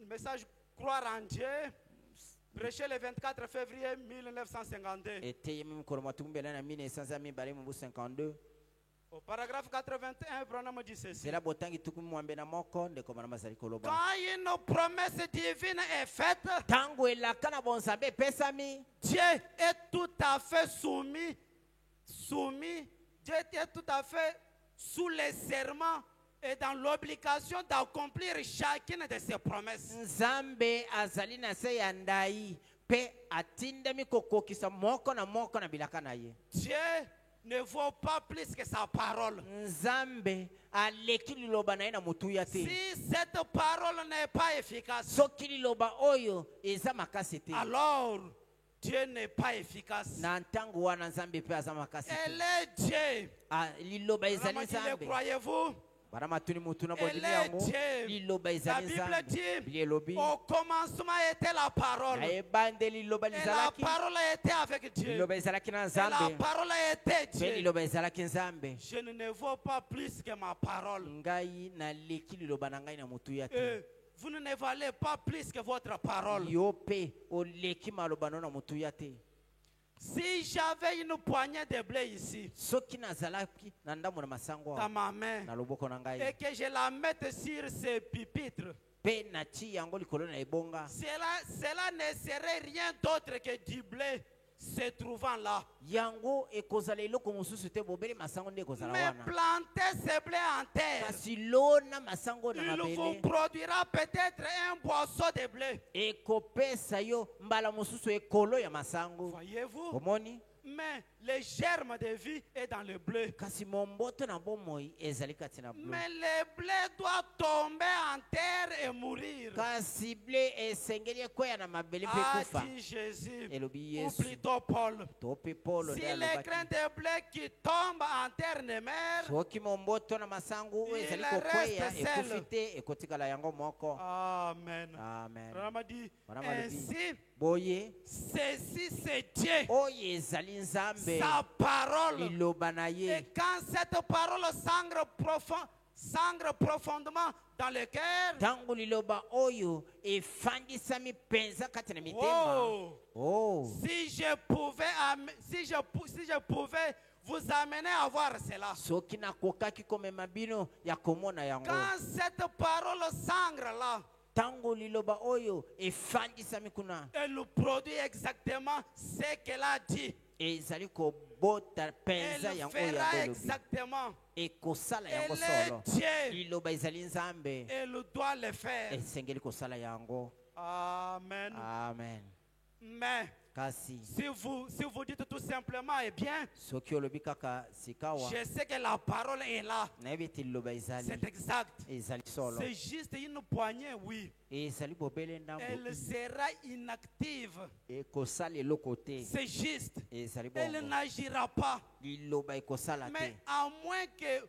S3: message croire en Dieu. Prêché le 24 février 1952.
S1: eteyemi mikolo matukumbela na 1952
S3: Au paragraphe 81, Branham dit ceci.
S1: zela botangi tukumi mwambe na moko ndeko bana bazali koloba
S3: Quand une promesse divine est faite,
S1: ntango elaka na bonzambe epesami
S3: Dieu est tout à fait soumis. Dieu est tout à fait sous les serments et dans l'obligation d'accomplir chacune de ses promesses.
S1: nzambe azali na se ya ndai mpe atindami kokokisa moko na bilaka na ye
S3: Dieu ne vaut pas plus que sa parole.
S1: nzambe aleki liloba na ye na motuya te
S3: Si cette parole n'est pas efficace,
S1: soki liloba oyo eza makasi te
S3: alors Dieu n'est pas efficace.
S1: na ntango wana nzambe mpe aza makasi
S3: Elle
S1: te
S3: est Dieu.
S1: liloba ezali
S3: Vraiment, le
S1: nzambe
S3: croyez-vous?
S1: bana matuni mutu na
S3: Elle
S1: bondimi
S3: est
S1: yango
S3: Dieu.
S1: liloba
S3: La
S1: ezali
S3: Bible
S1: nzambe
S3: dit,
S1: bili elobi
S3: au commencement était la parole.
S1: na ebande liloba
S3: Et la
S1: lizalaki
S3: parole était avec Dieu.
S1: liloba ezalaki na
S3: Et la
S1: nzambe
S3: parole était
S1: mpe
S3: Dieu.
S1: liloba ezalaki nzambe
S3: Je ne vaux pas plus que ma parole.
S1: ngai naleki liloba na ngai na motuya te
S3: Et vous ne valez pas plus que votre parole.
S1: yo mpe oleki maloba no na motuya te
S3: Si j'avais une poignée de blé ici,
S1: soki nazalaki na ndambo na masango
S3: dans
S1: awa,
S3: ma main,
S1: na loboko na
S3: et
S1: ngai
S3: que je la mette sur ce pupitre,
S1: mpe natie yango likolo na ebonga
S3: cela ne serait rien d'autre que du blé se trouvant là.
S1: yango ekozala eloko mosusu te bobele masango nde ekozala
S3: Mais
S1: wana
S3: planter ce blé en terre,
S1: kasi lona masango na
S3: il vous
S1: mabele
S3: produira peut-être un boisseau de blé.
S1: ekopesa yo mbala mosusu ekolo ya masango
S3: Voyez-vous?
S1: omoni
S3: Mais le germe de vie est dans le blé.
S1: kasi momboto na bomoi ezali kati na bleu
S3: Mais le blé doit tomber en terre et mourir.
S1: kasi ble esengeli ekwea na mabele mpe
S3: A
S1: kufa
S3: dit Jésus,
S1: elobi
S3: ou
S1: yesu
S3: plutôt Paul.
S1: to mpe polo
S3: Si
S1: nde
S3: les
S1: alobaki
S3: grains de blé qui tombent en terre ne meurent,
S1: soki momboto na masango oyo ezali
S3: Il
S1: kokwea
S3: reste seul.
S1: ekufi te ekotikala yango moko
S3: Amen.
S1: amen
S3: On m'a dit,
S1: Wana malobi.
S3: ainsi,
S1: boye
S3: ceci c'est Dieu,
S1: oyo ezali nzambe
S3: sa parole.
S1: liloba na
S3: Et
S1: ye
S3: quand cette parole s'ancre profondément dans le cœur,
S1: ntango liloba oyo efandisami mpenza kati na mitema
S3: oh,
S1: oh
S3: si je pouvais vous amener à voir cela.
S1: soki nakokaki komema bino ya komona yango
S3: Quand cette parole s'ancre là,
S1: ntango liloba oyo efandisami kuna
S3: elle produit exactement ce qu'elle a dit.
S1: ezali kobota mpenza
S3: Elle
S1: yango oyo
S3: fera
S1: yango elobi
S3: exactement.
S1: ekosala yango
S3: Elle est
S1: solo
S3: Dieu.
S1: liloba ezali nzambe
S3: Elle doit le faire.
S1: esengeli kosala yango
S3: Amen.
S1: amen
S3: Mais
S1: kasi
S3: si vous dites tout simplement, eh bien,
S1: soki olobi kaka sikawa
S3: je sais que la parole est là.
S1: nayebi ete liloba ezali
S3: C'est exact.
S1: ezali solo
S3: C'est juste une poignée, oui.
S1: ezali bobele ndambo
S3: Elle sera inactive.
S1: ekosala eloko te
S3: C'est juste.
S1: ezali
S3: Elle
S1: bongo
S3: n'agira pas.
S1: liloba ekosala te
S3: Mais à moins que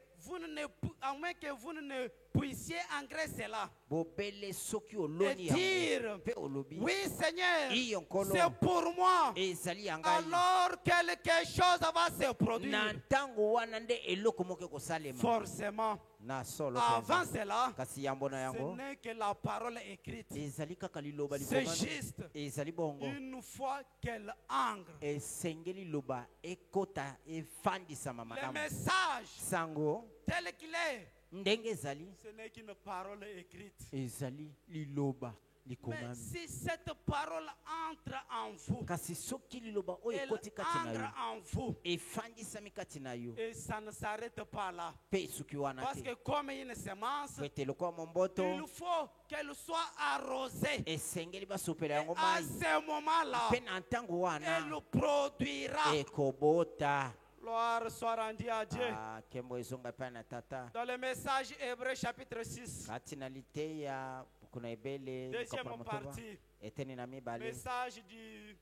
S3: vous ne puissiez ancrer cela.
S1: bobele soki
S3: Et
S1: oloni
S3: dire,
S1: yango mpe olobi
S3: oui Seigneur,
S1: Iyo nkolo.
S3: c'est pour moi.
S1: ezali ya ngai
S3: Alors quelque chose va se
S1: na
S3: produire.
S1: ntango wana nde eloko moko ekosalema
S3: Forcément.
S1: na solo
S3: Avant
S1: penza.
S3: cela,
S1: kasi yambo na
S3: ce
S1: yango
S3: n'est que la parole écrite.
S1: ezali kaka liloba
S3: C'est
S1: likomami
S3: juste.
S1: ezali bongo
S3: Une fois qu'elle ancre,
S1: esengeli liloba ekota efandisama
S3: le
S1: malamu
S3: message
S1: sango
S3: tel qu'il est,
S1: ndenge ezali
S3: ce n'est qu'une parole écrite.
S1: ezali liloba
S3: Mais
S1: likomami
S3: si cette parole entre en vous,
S1: kasi soki liloba oyo
S3: elle
S1: ekoti kati na yo
S3: entre en vous,
S1: efandisami kati na yo
S3: et ça ne s'arrête pas là.
S1: mpe esuki wana
S3: Parce
S1: te
S3: que comme une semence,
S1: po ete lokola momboto
S3: il faut qu'elle soit arrosée.
S1: esengeli basopela yango
S3: À
S1: mai
S3: ce moment-là,
S1: mpe na ntango wana
S3: elle produira.
S1: ekobota
S3: Gloire soit rendue à Dieu.
S1: nkembo ezonga epai na tata
S3: Dans le message Hébreu chapitre 6,
S1: kati na liteya kuna ebele
S3: deuxième
S1: mokopa na motoba
S3: partie,
S1: eteni na mibale
S3: message du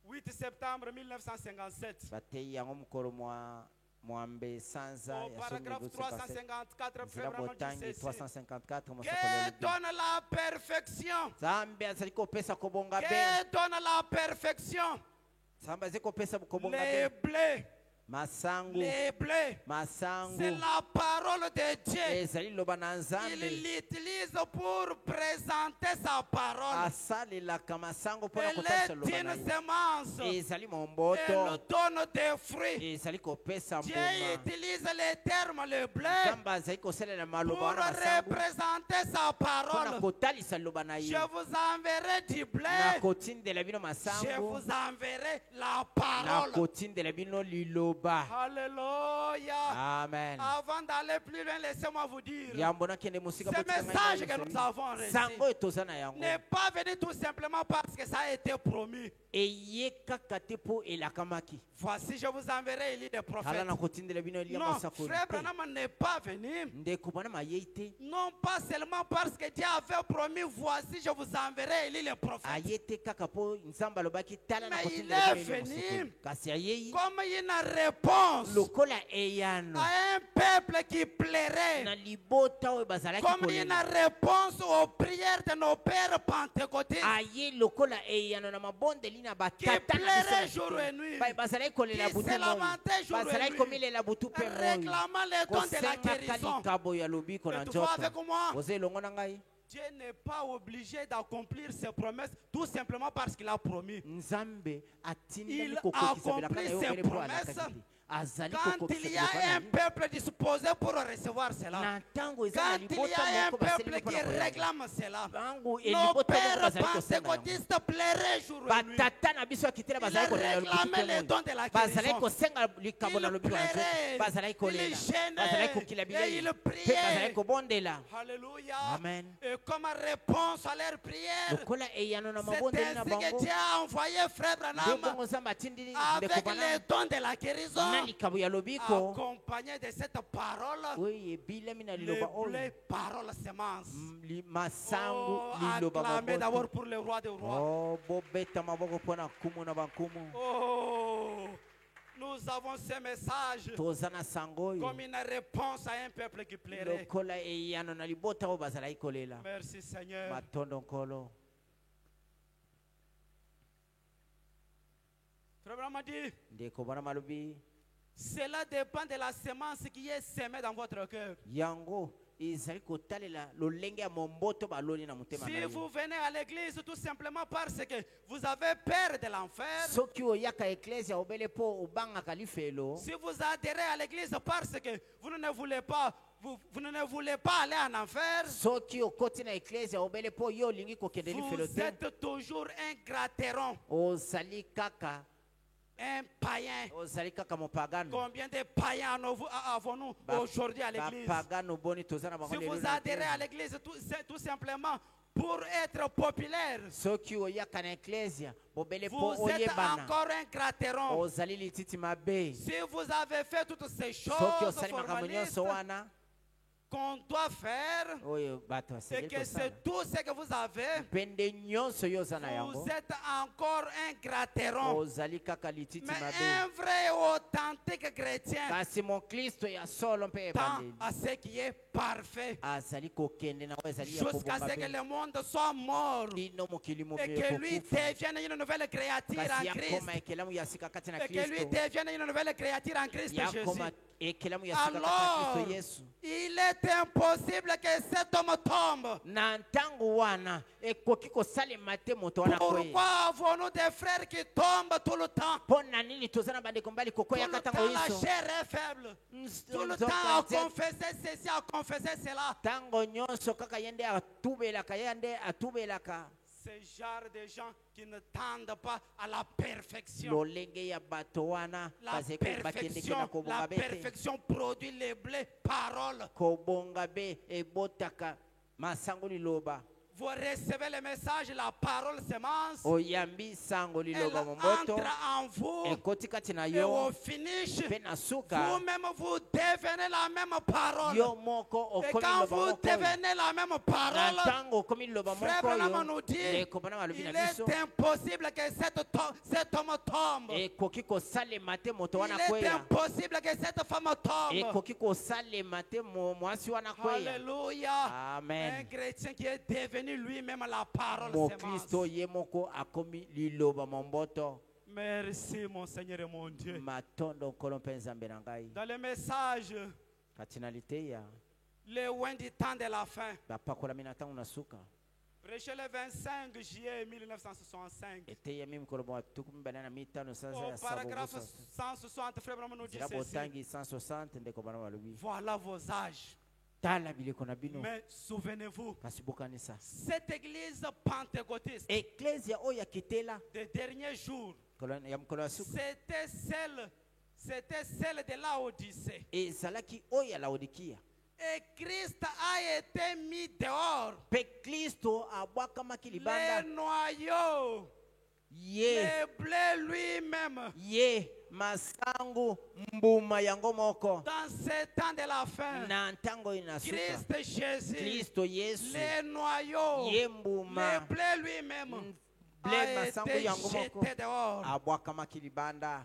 S3: 8 septembre 1957,
S1: batei yango mokolo mwambe sanza
S3: au
S1: ya
S3: paragraphe 354,
S1: nzela
S3: vraiment
S1: botangi
S3: dit ceci.
S1: 354 mosakoli
S3: Que
S1: olobi
S3: donne la perfection?
S1: nzambe azali kopesa kobonga be
S3: Que donne la perfection?
S1: nzambe azali kopesa kobonga
S3: Les
S1: be
S3: blés.
S1: masango
S3: Les blés.
S1: masango
S3: C'est la parole de Dieu.
S1: ezali liloba na
S3: Il
S1: nzambe
S3: l'utilise pour présenter sa parole.
S1: asalelaka masango mpona
S3: Elle
S1: kotalisa
S3: est
S1: liloba na
S3: une
S1: ye
S3: semence.
S1: ezali momboto
S3: Elle donne des fruits.
S1: ezali kopesa
S3: Dieu
S1: mbuma
S3: utilise les termes, le blé,
S1: nzambe azali kosalela maloba
S3: pour
S1: wana masango
S3: représenter sa
S1: mpona
S3: parole.
S1: kotalisa liloba na ye
S3: Je vous enverrai du blé.
S1: nakotindela bino
S3: Je
S1: masango
S3: vous enverrai la parole.
S1: nakotindela bino liloba
S3: Alléluia.
S1: amen
S3: Avant d'aller plus loin, laissez-moi vous dire.
S1: yambo nakende mosika
S3: Ce
S1: botika ngai
S3: message
S1: na
S3: que
S1: yesu.
S3: nous avons reçu
S1: sango oyo toza na yango
S3: n'est pas venu tout simplement parce que ça a été promis.
S1: eye kaka te mpo elakamaki
S3: Voici, je vous enverrai Élie des
S1: hala
S3: prophètes.
S1: nakotindela bino elia
S3: Non,
S1: mosakoli
S3: frère
S1: te
S3: Branham n'est pas venu.
S1: ndeko bana mayei te
S3: Non pas seulement parce que Dieu avait promis, voici, je vous enverrai Élie les prophètes.
S1: aye te kaka mpo nzambe alobaki tala
S3: Mais
S1: nakotindela
S3: il
S1: bino
S3: est
S1: elia
S3: venu
S1: mosakoli kasi ayei
S3: Comme une réponse
S1: lokola eyano
S3: à un peuple qui
S1: na
S3: plairait.
S1: libota oyo bazalaki
S3: Comme une
S1: kolela
S3: réponse aux prières de nos pères pentecôtistes.
S1: aye lokola eyano na mabondeli na batata
S3: plairait jour et nuit.
S1: bazalaki kolela
S3: Qui
S1: butu
S3: se
S1: moi
S3: lamentait jour et
S1: bazalaki
S3: nuit.
S1: komilela butu mpe moi
S3: Réclamant les dons de la
S1: kosengaka
S3: guérison.
S1: likabo ya lobiko na
S3: Êtes-vous avec
S1: nzoto
S3: moi?
S1: oza elongo na ngai
S3: Dieu n'est pas obligé d'accomplir ses promesses tout simplement parce qu'il a promis.
S1: nzambe atindami
S3: Il
S1: kokokisa bilaka na
S3: accomplit
S1: yo
S3: ses
S1: mbele mpo
S3: promesses
S1: alakaki te azali
S3: Quand il y a un peuple disposé pour recevoir cela,
S1: na ntango eza
S3: quand
S1: na
S3: il y
S1: libota
S3: a un
S1: moko basali
S3: peuple
S1: mpo
S3: qui
S1: na koyamba
S3: réclame cela,
S1: bango
S3: nos
S1: elibota moko
S3: pères
S1: bazali kosenga yango
S3: pentecôtistes pleuraient jour et nuit.
S1: batata na biso ya kitela bazali
S3: Il
S1: kolela lobiki
S3: réclamait
S1: te
S3: les
S1: moi
S3: dons de la
S1: bazali
S3: guérison.
S1: kosenga likambo na
S3: Il
S1: lobiko na nzoto
S3: plairait,
S1: bazali
S3: il
S1: kolela
S3: gênait,
S1: bazali kokila
S3: et
S1: bilei
S3: il
S1: mpe
S3: priait.
S1: bazali kobondela
S3: Alléluia.
S1: Amen.
S3: Et comme réponse à leur prière,
S1: lokola eyano na
S3: c'est
S1: mabondeli na
S3: ainsi que
S1: bango
S3: Dieu a envoyé Frère
S1: nde
S3: Branham
S1: bongo nzambe atindili
S3: avec
S1: ndeko
S3: les
S1: bana
S3: dons de la guérison,
S1: na likambo ya lobiko
S3: accompagné de cette parole,
S1: oyo ebilemi na
S3: les
S1: liloba oyo
S3: blés, paroles, semences.
S1: masango
S3: Oh,
S1: liloba
S3: acclamez d'abord
S1: maboto
S3: pour le roi des rois.
S1: oh bobeta maboko mpo na nkumu na bankumu
S3: Oh, nous avons ce message
S1: toza na sango oyo
S3: comme une réponse à un peuple qui plairait.
S1: lokola eyano na libota oyo bazalaki kolela
S3: Merci Seigneur.
S1: matondo nkolo
S3: Frère Branham a dit,
S1: ndeko bana malobi
S3: cela dépend de la semence qui est semée dans votre cœur.
S1: yango ezali kotalela lolenge ya momboto baloni na motema
S3: Si
S1: na yo
S3: vous venez à l'église tout simplement parce que vous avez peur de l'enfer,
S1: soki oyaka eklesia obele mpo obangaka lifelo
S3: si vous adhérez à l'église parce que vous ne voulez pas, vous ne voulez pas aller en enfer,
S1: soki okoti na eklesia obele mpo yo olingi kokende lifelo
S3: vous
S1: te
S3: êtes toujours un gratteron,
S1: ozali kaka
S3: un païen.
S1: ozali kaka mopagano
S3: Combien de païens avons-nous aujourd'hui à l'église?
S1: bapagano boni toza na bango
S3: Si
S1: lelo
S3: vous
S1: na
S3: adhérez à
S1: eglise.
S3: l'église, c'est tout simplement pour être populaire.
S1: soki oyaka na eklesia obele mpo
S3: Vous êtes
S1: oyebana
S3: encore un gratteron.
S1: ozali lititi mabe
S3: Si vous avez fait toutes ces
S1: soki
S3: choses
S1: osali makambo
S3: formalistes
S1: nyonso wana
S3: qu'on doit faire,
S1: oyo bato
S3: et
S1: asengeli
S3: que
S1: kosala
S3: c'est tout ce que vous avez,
S1: mpe nde nyonso yo oza na yango
S3: vous êtes encore un gratteron.
S1: ozali kaka lititi
S3: Mais
S1: mabe
S3: un vrai et authentique chrétien
S1: kasi moklisto ya solo mpe
S3: tend
S1: ebandeli
S3: à ce qui est parfait,
S1: azali kokende na oyo ezali ya
S3: jusqu'à ce que
S1: kobonga
S3: le monde soit mort
S1: lino mokili
S3: et que lui devienne une nouvelle créature
S1: kasi
S3: en Christ.
S1: yakoma ekelamu ya sika kati na
S3: Et que lui
S1: kristo
S3: devienne une nouvelle créature en Christ
S1: yakoma
S3: Jésus.
S1: ekelamu ya sika kati na
S3: Alors,
S1: kristo yesu
S3: il est impossible que cet homme tombe.
S1: na ntango wana ekoki kosalema te moto wana koye
S3: Pourquoi avons-nous des frères qui tombent tout le temps?
S1: mpo na nini toza na bandeko mbali
S3: Tout le
S1: kokoyaka
S3: temps,
S1: ntango
S3: la
S1: nyonso
S3: chair est faible. Tout le temps, à confesser ceci, à confesser cela.
S1: ntango nyonso kaka ye nde atubelaka ye nde atubelaka
S3: Ce genre de gens qui ne tendent pas à la perfection.
S1: lolenge ya bato wana
S3: La
S1: bazali bakendeki na kobonga be te
S3: perfection produit les blés, paroles.
S1: kobonga be ebotaka masango liloba
S3: Vous recevez le message, la parole semence.
S1: oyambi sango
S3: Elle
S1: liloba momboto
S3: entre en vous.
S1: ekoti kati na
S3: Et
S1: yo
S3: au finish,
S1: mpe na suka
S3: vous-même vous devenez la même parole.
S1: yo moko
S3: Et
S1: okomi
S3: quand
S1: liloba
S3: vous
S1: moko oyo.
S3: devenez la même
S1: na
S3: parole,
S1: ntango okomi liloba
S3: Frère
S1: moko
S3: Branham
S1: oyo
S3: nous dit,
S1: ndeko bana balobi
S3: il
S1: na biso
S3: est impossible que cet homme tombe.
S1: ekoki kosalema te moto
S3: Il
S1: wana
S3: est
S1: kweya
S3: impossible que cette femme tombe.
S1: ekoki kosalema te mwasi wana kweya
S3: Alléluia. Un
S1: amen
S3: chrétien qui est devenu lui-même la parole
S1: mokristo
S3: semence.
S1: ye moko akomi liloba momboto
S3: Merci mon Seigneur et mon Dieu.
S1: matondo nkolo mpe nzambe na ngai
S3: Dans le message,
S1: kati na liteya
S3: le loin du temps de la fin,
S1: bapakolami na ntango na suka
S3: prêché le 25 juillet 1965.
S1: eteyami mikolo batuku mibale na mitano sanza
S3: Au
S1: ya
S3: paragraphe
S1: sabobusa
S3: 160, Frère Branham nous dit
S1: zila
S3: ceci.
S1: botangi 160 ndeko bana balobi
S3: Voilà vos âges.
S1: tala bileko na bino
S3: Mais souvenez-vous,
S1: kasi bokanisa
S3: cette église pentecôtiste
S1: eklesia oyo akitela
S3: des derniers jours,
S1: ya mokolo ya suka
S3: c'était celle de Laodicée.
S1: ezalaki oyo ya laodikia
S3: Et Christ a été mis dehors.
S1: mpe kristo abwakamaki
S3: Les
S1: libanda
S3: noyaux,
S1: ye
S3: le blé lui-même.
S1: ye masangu mbuma yango moko
S3: Dans ce temps de la fin,
S1: na ntango oyo na suka
S3: Christ Jésus,
S1: kristo yesu
S3: les noyaux,
S1: ye
S3: le
S1: mbuma
S3: blé lui-même
S1: blé
S3: a
S1: masango
S3: été
S1: yango moko
S3: jeté dehors.
S1: abwakamaki libanda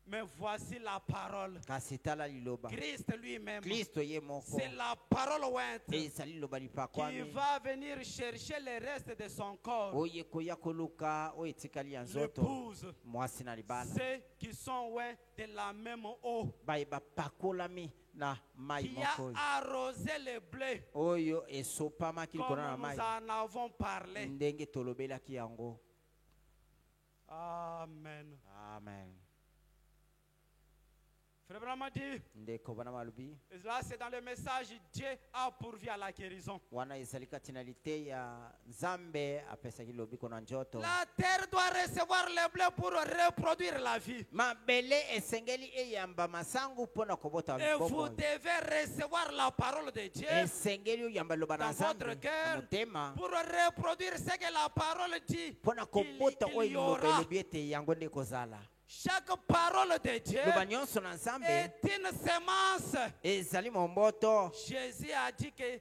S3: Mais voici la parole.
S1: kasi tala liloba
S3: Christ lui-même,
S1: kristo ye moko
S3: c'est la parole ointe
S1: ezali liloba
S3: qui
S1: lipakwami
S3: va venir chercher le reste de son corps.
S1: oyo ekoya koluka oyo etikali ya nzoto
S3: L'épouse,
S1: mwasi na libala
S3: ceux qui sont loin de la même eau,
S1: baye bapakolami na mai
S3: qui
S1: moko oyo
S3: a arrosé le blé,
S1: oyo esopamaki likolo na
S3: comme
S1: mai
S3: nous en avons parlé.
S1: ndenge tolobelaki yango
S3: Amen.
S1: amen
S3: Frère Branham dit,
S1: ndeko bana malobi
S3: et là c'est dans le message, Dieu a pourvu à la guérison.
S1: wana ezali kati na liteya nzambe apesaki lobiko na njoto
S3: La terre doit recevoir le blé pour reproduire la vie.
S1: mabele esengeli eyamba masangu mpona kobota
S3: Et vous
S1: bomoi.
S3: devez recevoir la parole de Dieu
S1: esengeli oyamba liloba na
S3: dans votre
S1: nzambe
S3: cœur
S1: na motema
S3: pour reproduire ce que la parole dit.
S1: mpona
S3: qu'il
S1: kobota
S3: y
S1: oyo liloba
S3: aura.
S1: elobi ete yango nde kozala
S3: Chaque parole de Dieu
S1: liloba nyonso na nzambe
S3: est une semence.
S1: ezali momboto.
S3: Jésus a dit que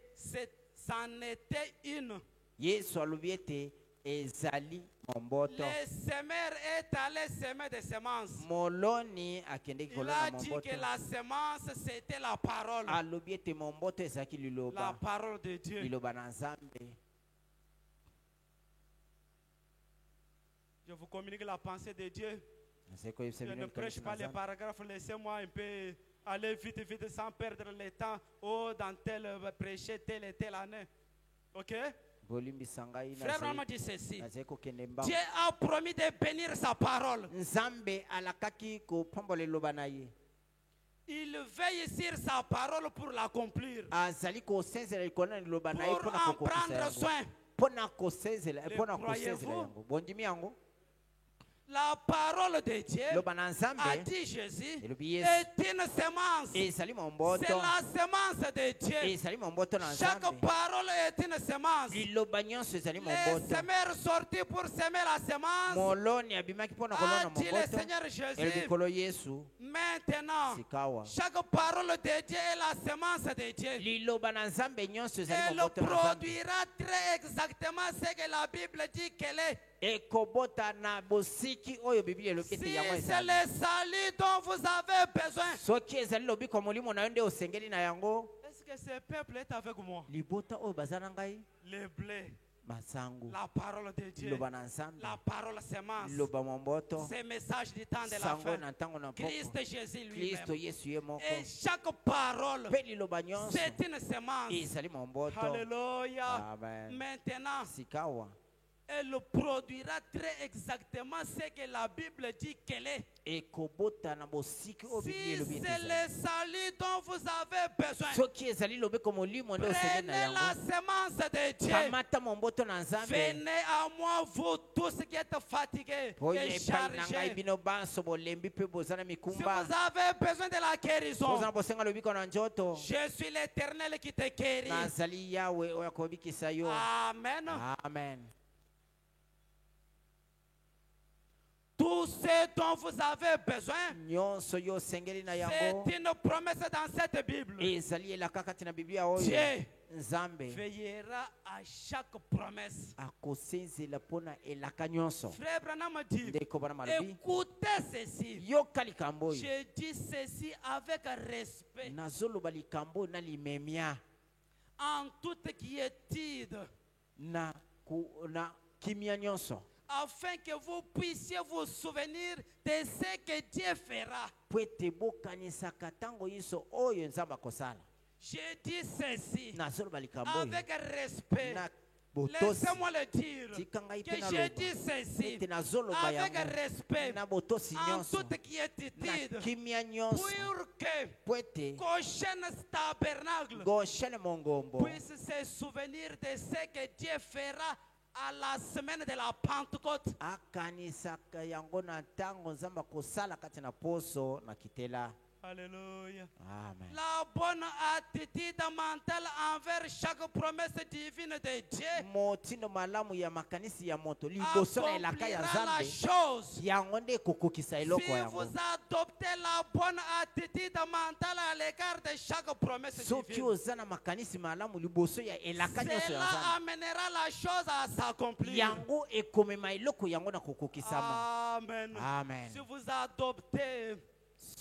S3: c'en était une.
S1: Yesu alobi ete ezali momboto.
S3: Le semeur est allé semer des semences.
S1: moloni akendeki
S3: Il
S1: kolona
S3: a dit
S1: momboto
S3: que la semence c'était la parole.
S1: alobi ete momboto ezalaki
S3: La
S1: liloba
S3: parole de Dieu.
S1: liloba na nzambe.
S3: Je vous communique la pensée de Dieu.
S1: Nazali koyebisa
S3: Je
S1: bino
S3: ne
S1: likambo
S3: prêche
S1: na
S3: pas les
S1: Nzambe.
S3: paragraphes, laissez-moi un peu aller vite, vite, sans perdre le temps. Oh, dans tel prêcher, telle et telle année. Ok?
S1: bolimbisa ngai
S3: Frère Branham dit ceci.
S1: nazali kokende
S3: Dieu
S1: mbangu.
S3: a promis de bénir sa parole.
S1: Nzambe alakaki kopambola liloba na ye
S3: Il veille sur sa parole pour l'accomplir.
S1: azali kosenzela likolo na liloba na ye
S3: Pour
S1: mpona
S3: en
S1: kokokisa
S3: prendre
S1: yango
S3: soin.
S1: mpona kosenzela
S3: Le
S1: mpona
S3: croyez-vous?
S1: kosenzela yango bondimi yango
S3: La parole de Dieu,
S1: liloba na
S3: a
S1: nzambe
S3: dit Jésus,
S1: elobi yesu
S3: est une semence.
S1: ezali momboto
S3: C'est la semence de Dieu.
S1: ezali momboto na
S3: Chaque
S1: nzambe
S3: parole est une semence.
S1: liloba nyonso ezali
S3: Les
S1: momboto
S3: semeurs sortis pour semer la semence.
S1: moloni abimaki mpona kolona
S3: A dit le
S1: momboto
S3: Seigneur
S1: elobi
S3: Jésus.
S1: kolo yesu
S3: Maintenant,
S1: sikawa
S3: chaque parole de Dieu est la semence de Dieu.
S1: liloba na nzambe nyonso ezali
S3: Elle
S1: momboto na nzambe
S3: produira très exactement ce que la Bible dit qu'elle est.
S1: ekobota na bosiki oyo biblia elobi
S3: Si
S1: ete yango
S3: c'est
S1: ezali
S3: le salut dont vous avez besoin.
S1: soki ezali lobiko molimo na yo nde osengeli na yango
S3: Est-ce que ce peuple est avec moi?
S1: libota oyo baza na ngai
S3: Le blé,
S1: masangu
S3: la parole de Dieu,
S1: liloba na nzambe
S3: la parole semence,
S1: liloba momboto
S3: ces messages du temps de la
S1: sango
S3: fin.
S1: na ntango na
S3: Christ
S1: mpoko
S3: Jésus
S1: kristo
S3: lui-même.
S1: yesu ye moko
S3: Et chaque parole,
S1: mpe liloba nyonso
S3: c'est une semence.
S1: ezali momboto
S3: Alléluia.
S1: amen
S3: Maintenant,
S1: sikawa
S3: elle produira très exactement ce que la Bible dit qu'elle est.
S1: ekobota na bosiki oyo biblia
S3: Si
S1: elobi ete
S3: c'est
S1: ezali.
S3: le salut dont vous avez besoin,
S1: soki ezali lobiko molimo nde osengeli na
S3: prenez la
S1: yango
S3: semence de Dieu.
S1: kamata momboto na nzambe
S3: Venez à moi, vous tous qui êtes fatigués
S1: oyo
S3: et
S1: epai na ngai
S3: chargés.
S1: bino banso bolembi mpe boza na
S3: Si
S1: mikumba
S3: vous avez besoin de la guérison,
S1: boza na bosenga lobiko na njoto
S3: je suis l'Éternel qui te guérit.
S1: nazali yawe oyo akobikisa yo
S3: Amen.
S1: amen.
S3: Tout ce dont vous avez besoin,
S1: nyonso yo osengeli na yango
S3: c'est une promesse dans cette Bible.
S1: ezali elaka kati na biblia oyo
S3: Dieu
S1: nzambe
S3: veillera à chaque promesse.
S1: akosenzela mpona elaka nyonso.
S3: Frère Branham dit,
S1: ndeko bana malobi
S3: écoutez ceci.
S1: yoka likambo oyo
S3: Je dis ceci avec respect,
S1: nazoloba likambo na limemia
S3: en toute quiétude,
S1: na kimia nyonso
S3: afin que vous puissiez vous souvenir de ce que Dieu fera.
S1: po ete bokanisaka ntango nyonso oyo nzambe akosala.
S3: Je dis ceci
S1: nazoloba likambo oyo
S3: avec respect.
S1: na botosi
S3: Laissez-moi le dire.
S1: tika ngai
S3: Que
S1: mpe
S3: je
S1: naloba
S3: dis ceci
S1: ete nazoloba
S3: avec
S1: yango
S3: respect,
S1: na botosi
S3: en
S1: nyonso
S3: toute quiétude,
S1: na kimia nyonso
S3: pour que
S1: po ete
S3: Goshen tabernacle
S1: goshene mongombo
S3: puisse se souvenir de ce que Dieu fera à la semaine de la Pentecôte.
S1: akanisaka yango na ntango nzambe akosala kati na poso na kitela.
S3: Alléluia.
S1: Amen.
S3: La bonne attitude mentale envers chaque promesse divine de Dieu
S1: motindo malamu ya makanisi ya moto liboso na elaka ya
S3: accomplira la
S1: nzambe
S3: chose.
S1: yango nde ekokokisa eloko
S3: Si
S1: yango.
S3: vous adoptez la bonne attitude mentale à l'égard de chaque promesse
S1: soki
S3: divine,
S1: oza na makanisi malamu liboso ya elaka nyonso ya
S3: cela
S1: nzambe
S3: amènera la chose à s'accomplir.
S1: yango ekomema eloko yango na kokokisama.
S3: Amen.
S1: Amen.
S3: Si vous adoptez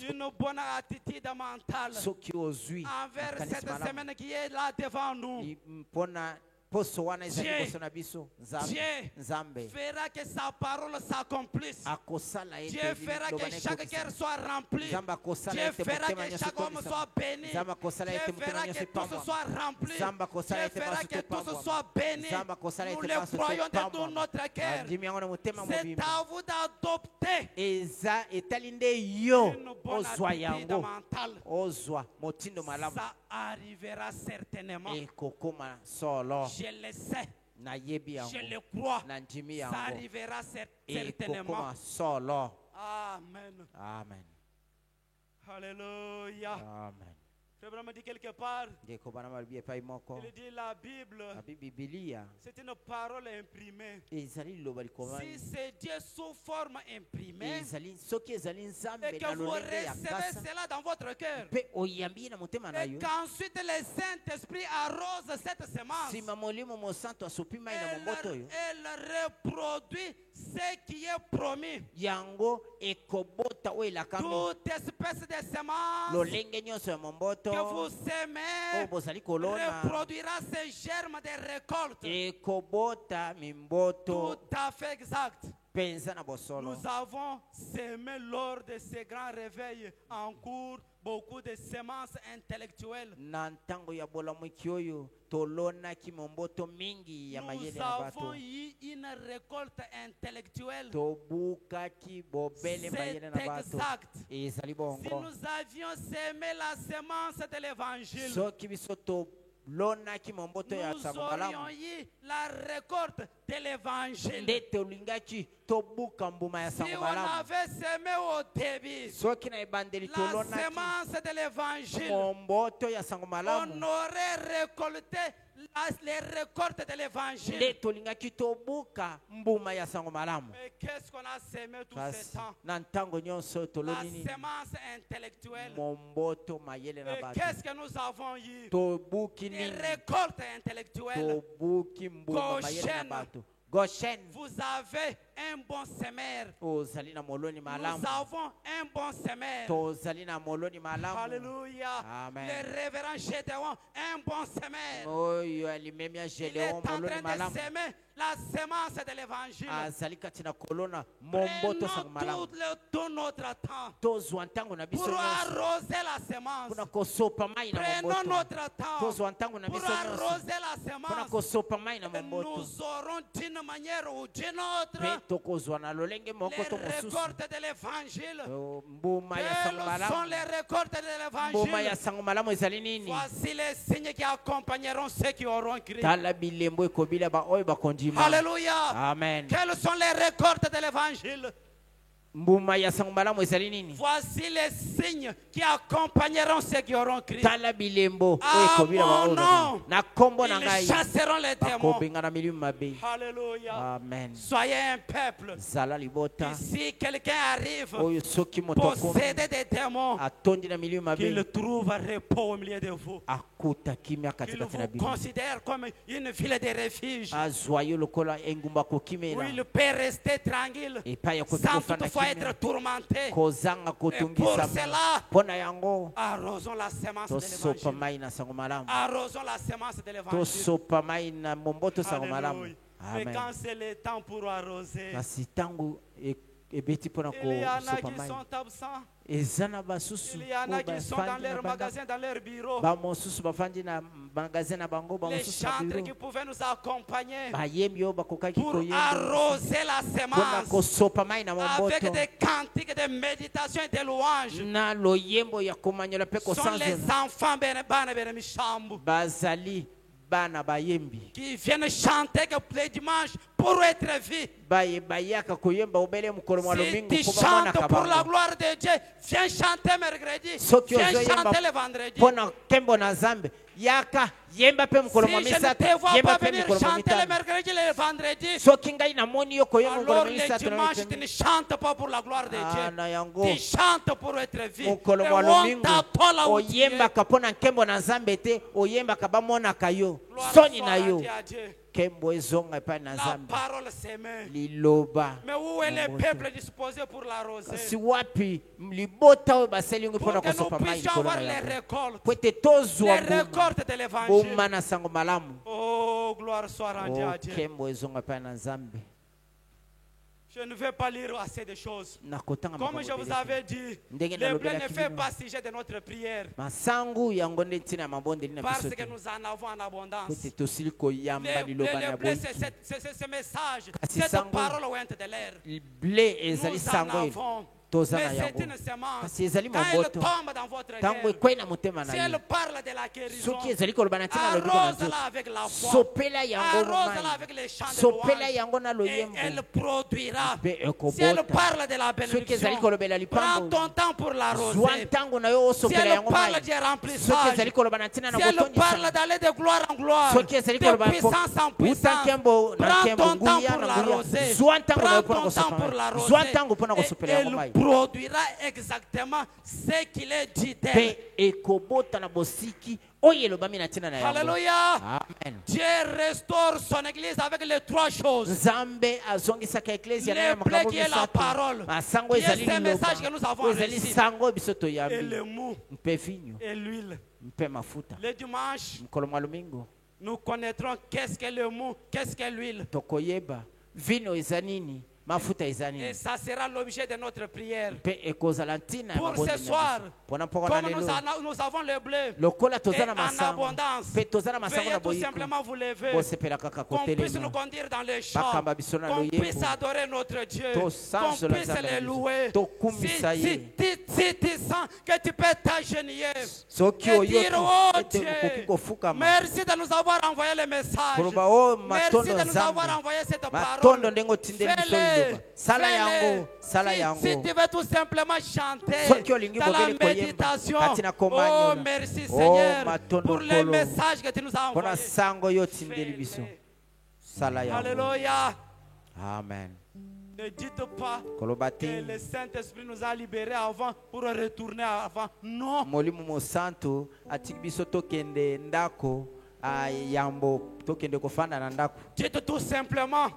S3: une bonne attitude mentale
S1: soki ozwi
S3: envers
S1: makanisi
S3: cette
S1: malamu
S3: semaine qui est là devant nous,
S1: mpona poso wana ezali
S3: Dieu.
S1: liboso na biso
S3: Dieu
S1: Nzambe
S3: fera que sa parole s'accomplisse.
S1: akosala ete
S3: Dieu fera
S1: liloba
S3: que
S1: na
S3: chaque
S1: ekokisama.
S3: cœur soit rempli.
S1: Nzambe akosala
S3: Dieu
S1: ete
S3: fera
S1: motema
S3: que
S1: nyonso
S3: chaque homme
S1: etondisama.
S3: soit béni.
S1: Nzambe akosala ete
S3: Dieu
S1: motema
S3: fera
S1: nyonso
S3: que tous
S1: epambwama.
S3: soient remplis.
S1: Nzambe akosala
S3: Dieu
S1: ete
S3: fera
S1: baso
S3: que tous
S1: topambwama.
S3: soient bénis.
S1: Nzambe akosala
S3: Nous
S1: ete
S3: le
S1: baso
S3: croyons de tout
S1: topambwama.
S3: notre cœur.
S1: Andimi yango na motema
S3: C'est
S1: mobimba.
S3: à vous d'adopter
S1: eza etali nde yo
S3: une bonne
S1: ozwa
S3: attitude
S1: yango
S3: mentale.
S1: ozwa motindo malamu
S3: Ça arrivera certainement.
S1: ekokoma solo
S3: Je le sais.
S1: nayebi
S3: Je le
S1: yango
S3: crois.
S1: nandimi
S3: Ça
S1: yango
S3: arrivera certainement.
S1: ekokoma solo.
S3: Amen.
S1: Amen.
S3: Alléluia.
S1: Amen.
S3: Frère Branham dit quelque part,
S1: ngeko bana malobi epai moko
S3: il dit la Bible,
S1: abi bibilia
S3: c'est une parole imprimée.
S1: ezali liloba
S3: Si
S1: likomani
S3: c'est Dieu sous forme imprimée
S1: ezali soki ezali
S3: et
S1: nzambe
S3: que
S1: na
S3: vous
S1: lolenge ya
S3: recevez
S1: kasa
S3: cela dans votre cœur
S1: mpe oyambi na motema na
S3: et
S1: yo
S3: qu'ensuite le Saint-Esprit arrose cette semence,
S1: nsima molimo mosantu asopi mai na momboto oyo
S3: elle reproduit ce qui est promis.
S1: yango ekobota oyo elakami
S3: Toute espèce de semence
S1: lolenge nyonso ya momboto
S3: que vous
S1: oyo
S3: semez
S1: bozali kolona
S3: reproduira ces germes de récolte.
S1: ekobota mimboto
S3: Tout à fait exact.
S1: mpenza na bosolo.
S3: Nous avons semé lors de ces grands réveils en cours beaucoup de semences intellectuelles.
S1: na ntango ya bolamwiki oyo tolonaki momboto mingi ya mayele
S3: Nous
S1: na
S3: avons
S1: bato
S3: eu une récolte intellectuelle.
S1: tobukaki bobele mayele na
S3: C'est
S1: bato
S3: exact.
S1: ezali
S3: Si
S1: bongo
S3: nous avions semé la semence de l'évangile,
S1: soki biso tolonaki momboto ya
S3: nous
S1: sango
S3: aurions
S1: malamu
S3: eu la récolte de l'évangile.
S1: nde tolingaki tobuka mbuma ya
S3: Si
S1: sango
S3: on
S1: malamu
S3: avait semé au début
S1: soki na ebandeli
S3: la
S1: tolonaki
S3: semence de l'évangile,
S1: momboto ya sango
S3: on
S1: malamu
S3: aurait récolté les récoltes de l'évangile.
S1: nde tolingaki tobuka mbuma ya sango malamu.
S3: Mais qu'est-ce qu'on a semé tout
S1: kasi
S3: ce temps?
S1: na ntango nyonso
S3: La
S1: toloni nini
S3: semence intellectuelle.
S1: momboto mayele na
S3: Et
S1: bato
S3: qu'est-ce que nous avons eu?
S1: tobuki
S3: Des
S1: nini
S3: récoltes intellectuelles.
S1: tobuki mbuma mayele na
S3: Goshen.
S1: bato Goshen
S3: Vous avez un bon semeur.
S1: ozali na moloni
S3: Nous
S1: malamu
S3: avons un bon semeur.
S1: tozali na moloni malamu
S3: Alléluia.
S1: Amen.
S3: Le révérend Gédéon, un bon semeur.
S1: oyo alimemi ya
S3: Il est
S1: Gédéon
S3: en train
S1: moloni
S3: de
S1: malamu
S3: semer la semence de l'évangile.
S1: azali kati na kolona momboto sango malamu
S3: Prenons tout notre temps
S1: tozwa ntango na biso
S3: pour
S1: nyonso
S3: arroser la semence.
S1: mpona kosopa mai na
S3: Prenons
S1: momboto
S3: notre temps
S1: tozwa ntango na
S3: pour
S1: biso nyonso
S3: arroser la
S1: mpona
S3: semence.
S1: kosopa mai na momboto
S3: Nous aurons d'une manière ou d'une
S1: mpe
S3: autre
S1: tokozwa na lolenge moko
S3: les
S1: to mosusu
S3: récoltes de l'évangile.
S1: mbuma ya sango
S3: Quelles sont
S1: malamu
S3: les récoltes de
S1: mbuma ya
S3: l'évangile?
S1: sango malamu ezali nini
S3: Voici les signes qui accompagneront ceux qui auront crié.
S1: tala bilembo ekobila baoyo bakondima
S3: Alléluia.
S1: amen
S3: Quelles sont les récoltes de l'évangile?
S1: mbuma ya sango malamu ezali nini
S3: Voici les signes qui accompagneront ceux qui auront crié.
S1: tala bilembo oyo
S3: À
S1: ekobila
S3: mon
S1: baoyo
S3: nom,
S1: na kombo na
S3: ils
S1: ngai
S3: chasseront les démons.
S1: bakobenga na milimo mabe
S3: Alléluia.
S1: amen
S3: Soyez un peuple.
S1: zala libota
S3: Si quelqu'un arrive
S1: oyo soki moto akomi
S3: possédé des démons,
S1: atondi na milimo mabe
S3: qu'il trouve repos au milieu de vous.
S1: akuta kimia
S3: Qu'il
S1: katikati na
S3: vous
S1: bino
S3: considère comme une ville de refuge
S1: azwa yo lokola engumba
S3: où
S1: kokimela
S3: il peut rester tranquille
S1: epai ya
S3: sans
S1: kotofa na
S3: toutefois
S1: kimia
S3: être tourmenté.
S1: kozanga
S3: Et pour
S1: kotungisama
S3: cela,
S1: mpo na yango
S3: arrosons la semence de
S1: tosopa
S3: l'évangile.
S1: mai na sango malamu
S3: Arrosons la semence de l'évangile.
S1: tosopa mai na momboto sango malamu
S3: Alléluia. Mais
S1: amen
S3: quand c'est le temps pour arroser,
S1: kasi ntango ebeti mpona
S3: il y en a
S1: kosopa
S3: qui
S1: mai
S3: sont absents.
S1: eza na basusu
S3: Il y en a
S1: oyo
S3: qui sont dans
S1: bafandi na
S3: leur
S1: banda
S3: magasin, dans leur bureau.
S1: bamosusu bafandi na magasin na bango
S3: Les
S1: bamosusu na
S3: chantres qui
S1: biro
S3: pouvaient nous accompagner
S1: bayembi oyo bakokaki
S3: pour
S1: koyemba
S3: arroser la
S1: mpona
S3: semence
S1: kosopa mai na
S3: avec
S1: momboto
S3: des cantiques de méditation et de louanges.
S1: na loyembo ya komanyola mpe
S3: Ce sont les
S1: kosanzela
S3: enfants bana bana mishambu
S1: bazali bana bayembi
S3: qui viennent chanter que les dimanches pour être vus.
S1: bayaka koyemba obele mokolo mwa
S3: Si
S1: lomingo
S3: tu
S1: mpo
S3: chantes
S1: bamonaka
S3: pour la
S1: bango
S3: gloire de Dieu, viens chanter mercredi,
S1: soki
S3: viens
S1: ozoyemba
S3: chanter le vendredi.
S1: mpo na nkembo na nzambe yaka yemba mpe mokolo mwa
S3: Si je ne
S1: misato
S3: te vois
S1: yemba
S3: pas
S1: mpe
S3: venir
S1: mokolo mwa
S3: chanter le
S1: mitano
S3: mercredi et le vendredi,
S1: soki ngai namoni yo koyemba mokolo
S3: alors
S1: mwa
S3: les
S1: misato na
S3: dimanches, tu
S1: weekend,
S3: ne chantes pas pour la gloire de Dieu.
S1: na yango
S3: Tu chantes pour être vu.
S1: mokolo
S3: Et
S1: mwa
S3: on
S1: lomingo
S3: t'attend là où tu es.
S1: oyembaka mpo na nkembo na nzambe te oyembaka bamonaka yo
S3: Gloire
S1: soni
S3: soit
S1: na yo
S3: à Dieu.
S1: nkembo ezonga epai na
S3: La
S1: Nzambe
S3: parole s'émet.
S1: liloba
S3: Mais où est le peuple disposé pour l'arroser?
S1: kasi wapi libota oyo basali yango
S3: Pour
S1: mpona
S3: que nous
S1: kosopa mai
S3: puissions
S1: likolo
S3: avoir
S1: na
S3: les
S1: yango
S3: récoltes.
S1: po ete tozwa
S3: Les récoltes de l'évangile.
S1: boma na sango malamu
S3: Oh, gloire soit rendue à Dieu.
S1: nkembo ezonga epai na Nzambe.
S3: Je ne vais pas lire assez de choses.
S1: nakotanga
S3: Comme
S1: makambo
S3: je vous
S1: ebele te.
S3: avais dit,
S1: Ndenge
S3: le blé
S1: nalobelaki
S3: ne fait
S1: bino.
S3: pas sujet de notre prière.
S1: masangu yango nde ntina ya mabondeli na
S3: Parce
S1: biso
S3: que
S1: te
S3: nous en avons en
S1: po
S3: abondance.
S1: ete tosili koyamba liloba na
S3: Le blé,
S1: boyiki
S3: c'est ce message,
S1: Kasi
S3: cette
S1: sango-
S3: parole ointe de l'air.
S1: ble ezali
S3: Nous en
S1: sango oyo
S3: avons.
S1: toza
S3: Mais
S1: na
S3: c'est
S1: yango
S3: une semence.
S1: kasi ezali
S3: Quand elle
S1: moboto
S3: tombe dans votre
S1: ntango
S3: cœur,
S1: ekwei na motema na
S3: si
S1: yo
S3: elle parle de la guérison,
S1: soki ezali koloba na ntina ya lobiko na nzoto
S3: arrose-la avec la foi.
S1: sopela yango
S3: Arrose-la
S1: mai
S3: avec les chants de
S1: sopela
S3: louange.
S1: yango na
S3: Et
S1: loyembo
S3: elle produira.
S1: mpe
S3: Si elle
S1: ekobota
S3: parle de la
S1: soki ezali
S3: bénédiction,
S1: kolobela
S3: prends
S1: lipango
S3: ton temps pour
S1: zwa
S3: l'arroser.
S1: ntango na yo
S3: Si
S1: osopela
S3: elle
S1: yango
S3: parle
S1: mai
S3: du
S1: soki
S3: remplissage,
S1: ezali koloba na ntina na
S3: si elle parle
S1: kotondisa
S3: d'aller de gloire en gloire,
S1: soki ezali
S3: de
S1: koloba
S3: puissance en
S1: uta
S3: puissance,
S1: nkembo na
S3: prends
S1: nkembo
S3: ton temps
S1: nguya
S3: pour
S1: na nguya
S3: l'arroser.
S1: zwa ntango na yo
S3: Prends
S1: mpona
S3: ton temps
S1: kosopa
S3: pour
S1: mai
S3: l'arroser.
S1: zwa ntango mpona
S3: Et
S1: kosopela yango
S3: elle
S1: mai
S3: produira exactement ce qu'il est dit d'elle.
S1: mpe ekobota na bosiki oyo elobami na ntina na yango
S3: Alléluia.
S1: amen
S3: Dieu restaure son église avec les trois choses.
S1: nzambe azongisaka eklesia na ye
S3: Le
S1: na
S3: blé
S1: makambo
S3: qui est la parole,
S1: masango
S3: qui est
S1: ezali
S3: ce message que
S1: liloba
S3: nous avons
S1: oyo ezali
S3: reçu.
S1: sango oyo biso
S3: Et
S1: toyambi
S3: le mou
S1: mpe vinyo
S3: et l'huile.
S1: mpe mafuta
S3: Le dimanche,
S1: mokolo mwa lomingo
S3: nous connaîtrons qu'est-ce que le mou, qu'est-ce que l'huile.
S1: tokoyeba vino eza nini mafuta eza
S3: Et
S1: nini
S3: ça sera l'objet de notre prière.
S1: mpe ekozala ntina ya
S3: Pour
S1: mabondeli
S3: ce
S1: na
S3: soir,
S1: biso mpona mpoko na
S3: comme
S1: lelo
S3: nous avons le blé
S1: lokola
S3: et
S1: toza na
S3: en
S1: masango
S3: abondance,
S1: mpe toza na masango
S3: veuillez
S1: na
S3: tout
S1: boyiko
S3: simplement vous lever,
S1: bosepela kaka
S3: qu'on puisse nous
S1: kotelema
S3: conduire dans les champs,
S1: bakamba biso na
S3: qu'on puisse
S1: loyembo
S3: adorer notre Dieu,
S1: tosanzola
S3: qu'on puisse
S1: nzambe na
S3: les
S1: biso
S3: louer.
S1: tokumbisa
S3: Si
S1: ye
S3: tu sens que tu peux t'agenouiller
S1: soki
S3: et dire, oh
S1: oyoki ete okoki
S3: Dieu,
S1: kofukama
S3: merci de nous avoir envoyé le message.
S1: koloba o
S3: Merci
S1: matondo
S3: de nous avoir
S1: nzambe
S3: envoyé cette
S1: matondo
S3: parole.
S1: ndenge otindeli biso
S3: Fais-le,
S1: liloba sala
S3: fais-le.
S1: yango sala
S3: Si
S1: yango
S3: tu veux tout simplement chanter
S1: Soki olingi
S3: dans la
S1: kobeli koyemba,
S3: méditation,
S1: kati na
S3: oh
S1: komanyola.
S3: merci
S1: Oh,
S3: Seigneur
S1: matondo
S3: pour le
S1: kolo.
S3: message que tu nous as
S1: mpona
S3: envoyé.
S1: sango oyo otindeli biso
S3: Fais-le.
S1: sala yango
S3: Alléluia.
S1: amen
S3: Ne dites pas
S1: koloba
S3: que
S1: te
S3: le Saint-Esprit nous a libérés avant pour retourner avant. Non.
S1: molimo mosantu atiki biso tokende ndako yambo tokende kofanda na ndako
S3: Dites tout simplement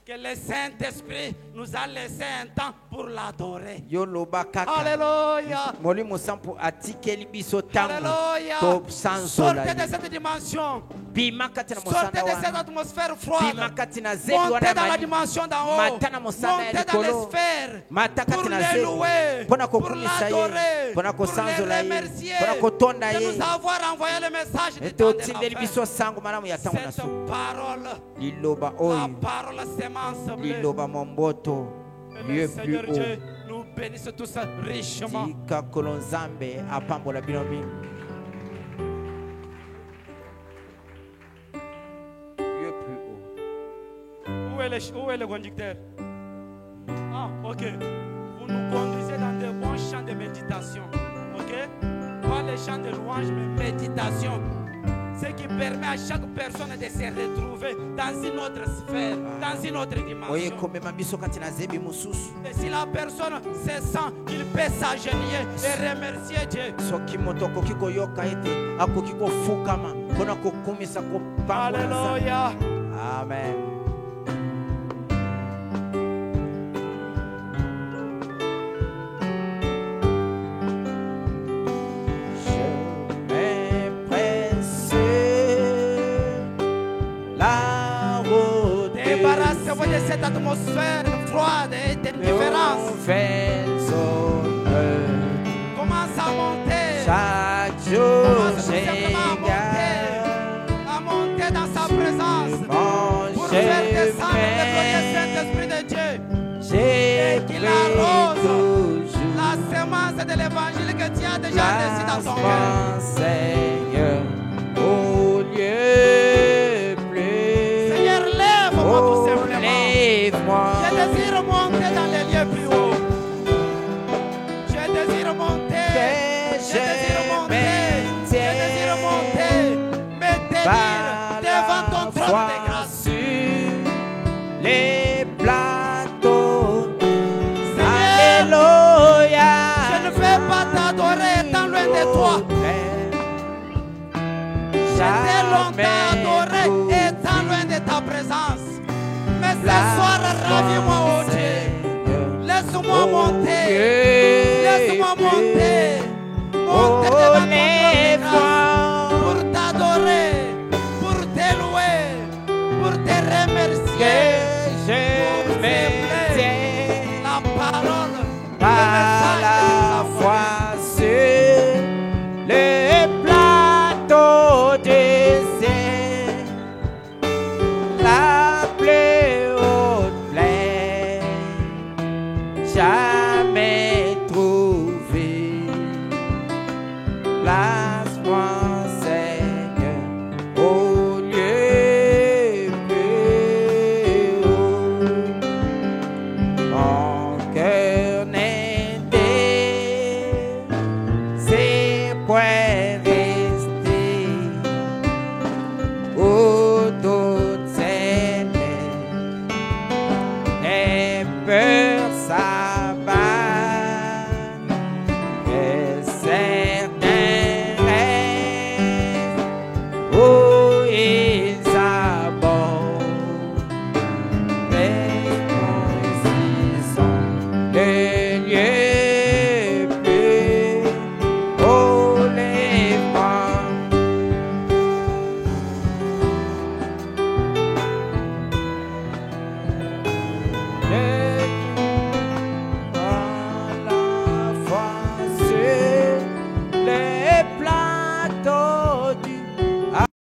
S3: que le Saint-Esprit nous a laissé un temps pour l'adorer.
S1: yo loba kaka
S3: Alléluia.
S1: molimo sampu atikeli biso ntango
S3: Alléluia.
S1: tosanzola
S3: Sortez de
S1: ye
S3: cette dimension.
S1: bima kati na
S3: Sortez
S1: mosanda
S3: de cette
S1: wana
S3: atmosphère
S1: bima
S3: froide.
S1: kati na zebi
S3: Montez
S1: wana
S3: dans la
S1: mali
S3: dimension d'en haut.
S1: mata na mosanda ya
S3: Montez dans les
S1: likolo
S3: sphères.
S1: mata
S3: Pour
S1: kati na
S3: les
S1: zebi
S3: louer.
S1: mpona
S3: Pour
S1: kokumisa ye
S3: l'adorer.
S1: mpona
S3: Pour les
S1: kosanzola ye
S3: remercier.
S1: mpona kotonda
S3: De
S1: ye
S3: nous avoir envoyé le message de
S1: ete
S3: temps de
S1: otindeli
S3: la
S1: biso
S3: fin.
S1: sango malamu ya ntango na
S3: Cette
S1: suka
S3: parole,
S1: liloba
S3: la
S1: oyo
S3: parole sémence bleue.
S1: liloba momboto
S3: Que
S1: lieu
S3: le
S1: plus
S3: Seigneur
S1: haut
S3: Dieu nous bénisse tous richement.
S1: tika kolo nzambe apambola bino mingi lieu plus haut
S3: Où est le conducteur? Ah, ok. Vous nous conduisez dans de bons chants de méditation. Ok? Pas les chants de louange, mais méditation. Ce qui permet à chaque personne de se retrouver dans une autre sphère, dans une autre
S1: oyo
S3: dimension.
S1: ekomema biso kati na zebi mosusu
S3: Et si la personne se sent, il peut s'agenouiller et remercier Dieu.
S1: soki moto akoki koyoka ete akoki kofukama mpona kokumisa kopambola nzambe
S3: Alléluia.
S1: amen Je m'empresse la route
S3: Débarrassez-vous de cette atmosphère froide et d'indifférence. Commence à monter.
S1: chaque jour
S3: Commence tout simplement à monter dans sa présence. Pour faire descendre le glorieux Saint-Esprit de Dieu.
S1: j'ai
S3: qu'il
S1: pris
S3: arrose
S1: toujours
S3: La semence de l'évangile que tu as déjà laissé dans ton cœur.
S1: Seigneur au lieu plus
S3: Seigneur, lève-moi tout simplement.
S1: lève-moi
S3: Je désire monter dans les lieux plus hauts. Je désire monter. Je désire monter. Je désire monter. Me tenir devant ton trône de grâce.
S1: sur les plateaux
S3: Seigneur,
S1: Alléluia
S3: je ne vais pas t'adorer étant loin de toi. Je t'ai longtemps adoré étant loin de ta présence. Mais ce soir, ravis-moi, oh Dieu. Laisse-moi monter. Laisse-moi monter. Monter devant ton trône pour t'adorer, pour te louer, pour te remercier.
S1: Je me
S3: La parole,
S1: à la fois sur le plateau du ciel, la plus haute plaine jamais trouvée. Place-moi, Seigneur, au lieu plus haut. Mon cœur n'est c'est point resté où toutes ces et peur s'abattent et certains rêves où ils abordent. Le lieu plus haut les vents. À la fois sur les plans